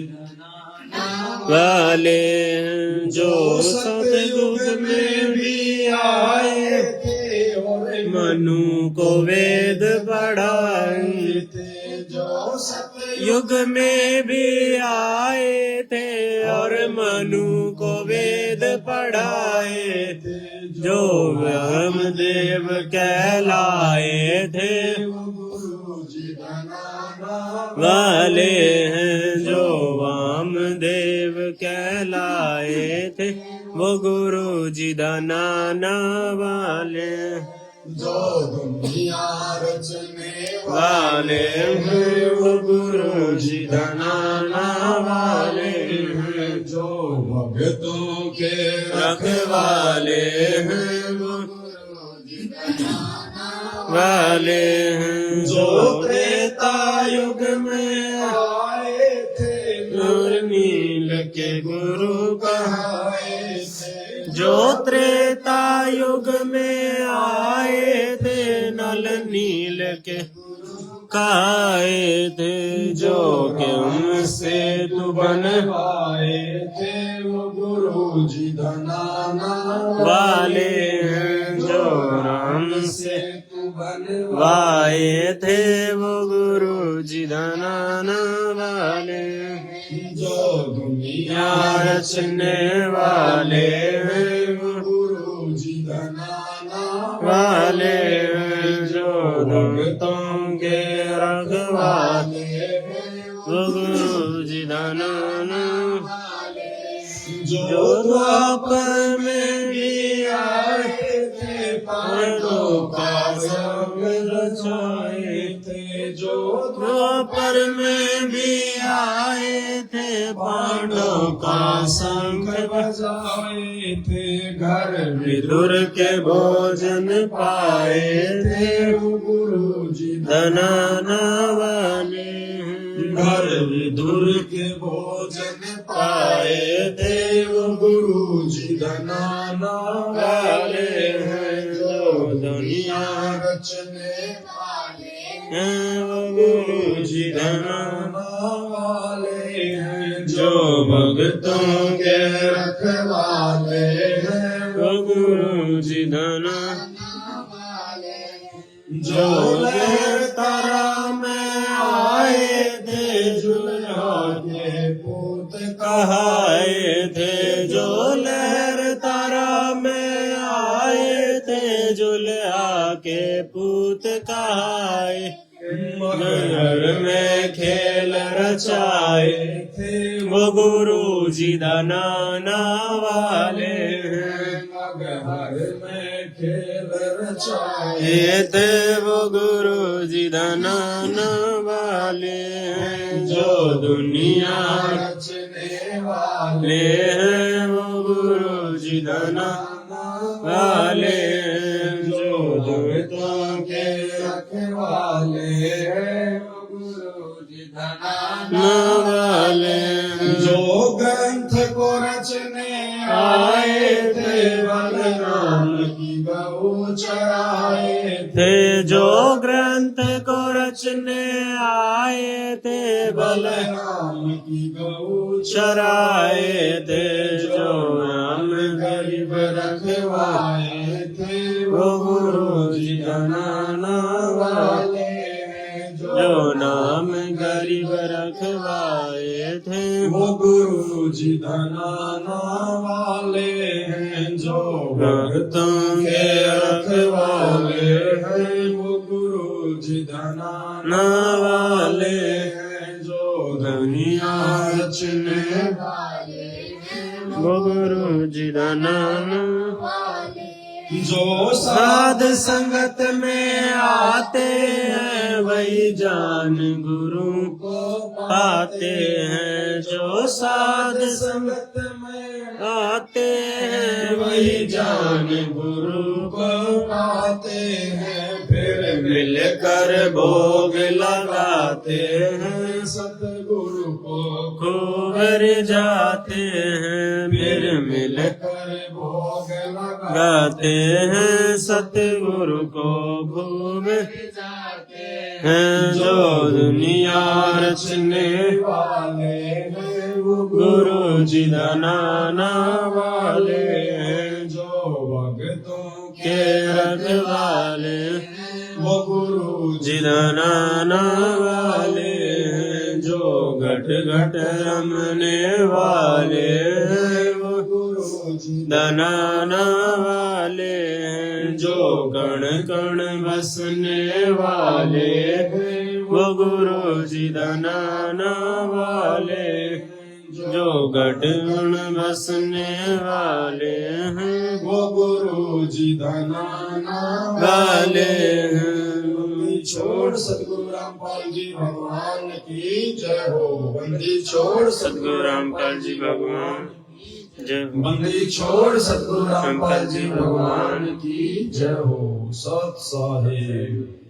वाले हैं। जो सतयुग में भी आए थे और मनु को वेद पढ़ाए थे। जो सतयुग युग में भी आए थे और मनु को वेद पढ़ाए थे। जो ब्रह्मदेव कहलाए थे गुरु जी धनाना वाले हैं। जो वामदेव कहलाए थे वो गुरु जी धनाना वाले। जो दुनिया रचने वाले हैं वो गुरु जी धनाना वाले हैं। जो भक्तों के रखवाले हैं वो वाले हैं। जो त्रेता युग में आए थे नूर नील के गुरु कहाए थे। जो त्रेता युग में आए थे नल नील के कहाए थे। जो कि उनसे तू बनवाए थे वो गुरु जी धनाना वाले हैं। जो राम से तू बनवाए वाए थे वो गुरु जी धनाना वाले हैं। जो दुनिया या रचने वाले हैं वो गुरु जी धनाना वाले हैं। जो भक्तों के रखवाले वो गुरु जी धनाना जो द्वापर में भी आए थे पांडवों का संग रचाए थे। जो द्वापर में भी आए थे पांडवों का संग बजाए थे। घर विदुर के भोजन पाए थे वो गुरु जी धनाना वाले हैं। घर विदुर के भोजन पाए थे वो गुरु जी धनाना वाले हैं। जो दुनिया रचने हैं वो गुरु जी धनाना वाले हैं। जो भक्तों के रखवाले हैं वो गुरु जी धनाना जो लहर तारा में आए थे जुल्हा के पूत कहाए थे। जो लहर तारा में आए थे जुल्हा के पूत कहाए। नगर में खेल रचाए थे वो गुरु जी धनाना वाले हैं। मगहर में खेल रचाए ये थे वो गुरु जी धनाना वाले हैं। जो दुनिया रचने वाले ले हैं वो गुरु जी धनाना वाले हैं। जो दुर्गतों के रखवाले हैं वो गुरु जी धनाना वाले हैं। जो ग्रंथ को रचने आए थे बलराम की गौ चराए थे। जो ग्रंथ को रचने आए थे बलराम की गौ चराए थे। जो राम गरीब रखवाए थे वो गुरु जी धनाना वाले हैं। जो नाम गरीब रखवाए थे वो गुरु जी धनाना वाले हैं। जो भक्तों के रखवाले हैं वो गुरु जी धनाना वाले हैं। जो दुनिया रचने वो गुरु जी धनाना जो साध संगत में आते हैं वही जान गुरु को पाते हैं। जो साध संगत में आते हैं वही जान गुरु को पाते हैं फिर मिलकर भोग लगाते हैं। सतगुरु को खूब जाते हैं फिर मिलकर कर भोग लगा गाते हैं। सतगुरु को खूब हैं। जो दुनिया रचने वाले हैं वो गुरु जी धनाना वाले हैं। जो भक्तों के रखवाले वो गुरु जी धनाना वाले हैं। जो घट घट रमने वाले हैं वो गुरु जी धनाना वाले हैं। जो कण कण बसने वाले हैं वो गुरु जी धनाना वाले हैं। जो घट गुण बसने वाले हैं वो गुरु जी धनाना वाले हैं। बंदी छोड़ सतगुरु रामपाल जी भगवान की जय हो। बंदी छोड़ सतगुरु रामपाल जी भगवान जय हो। बंदी छोड़ सतगुरु रामपाल जी भगवान की जय हो। सत साहिब।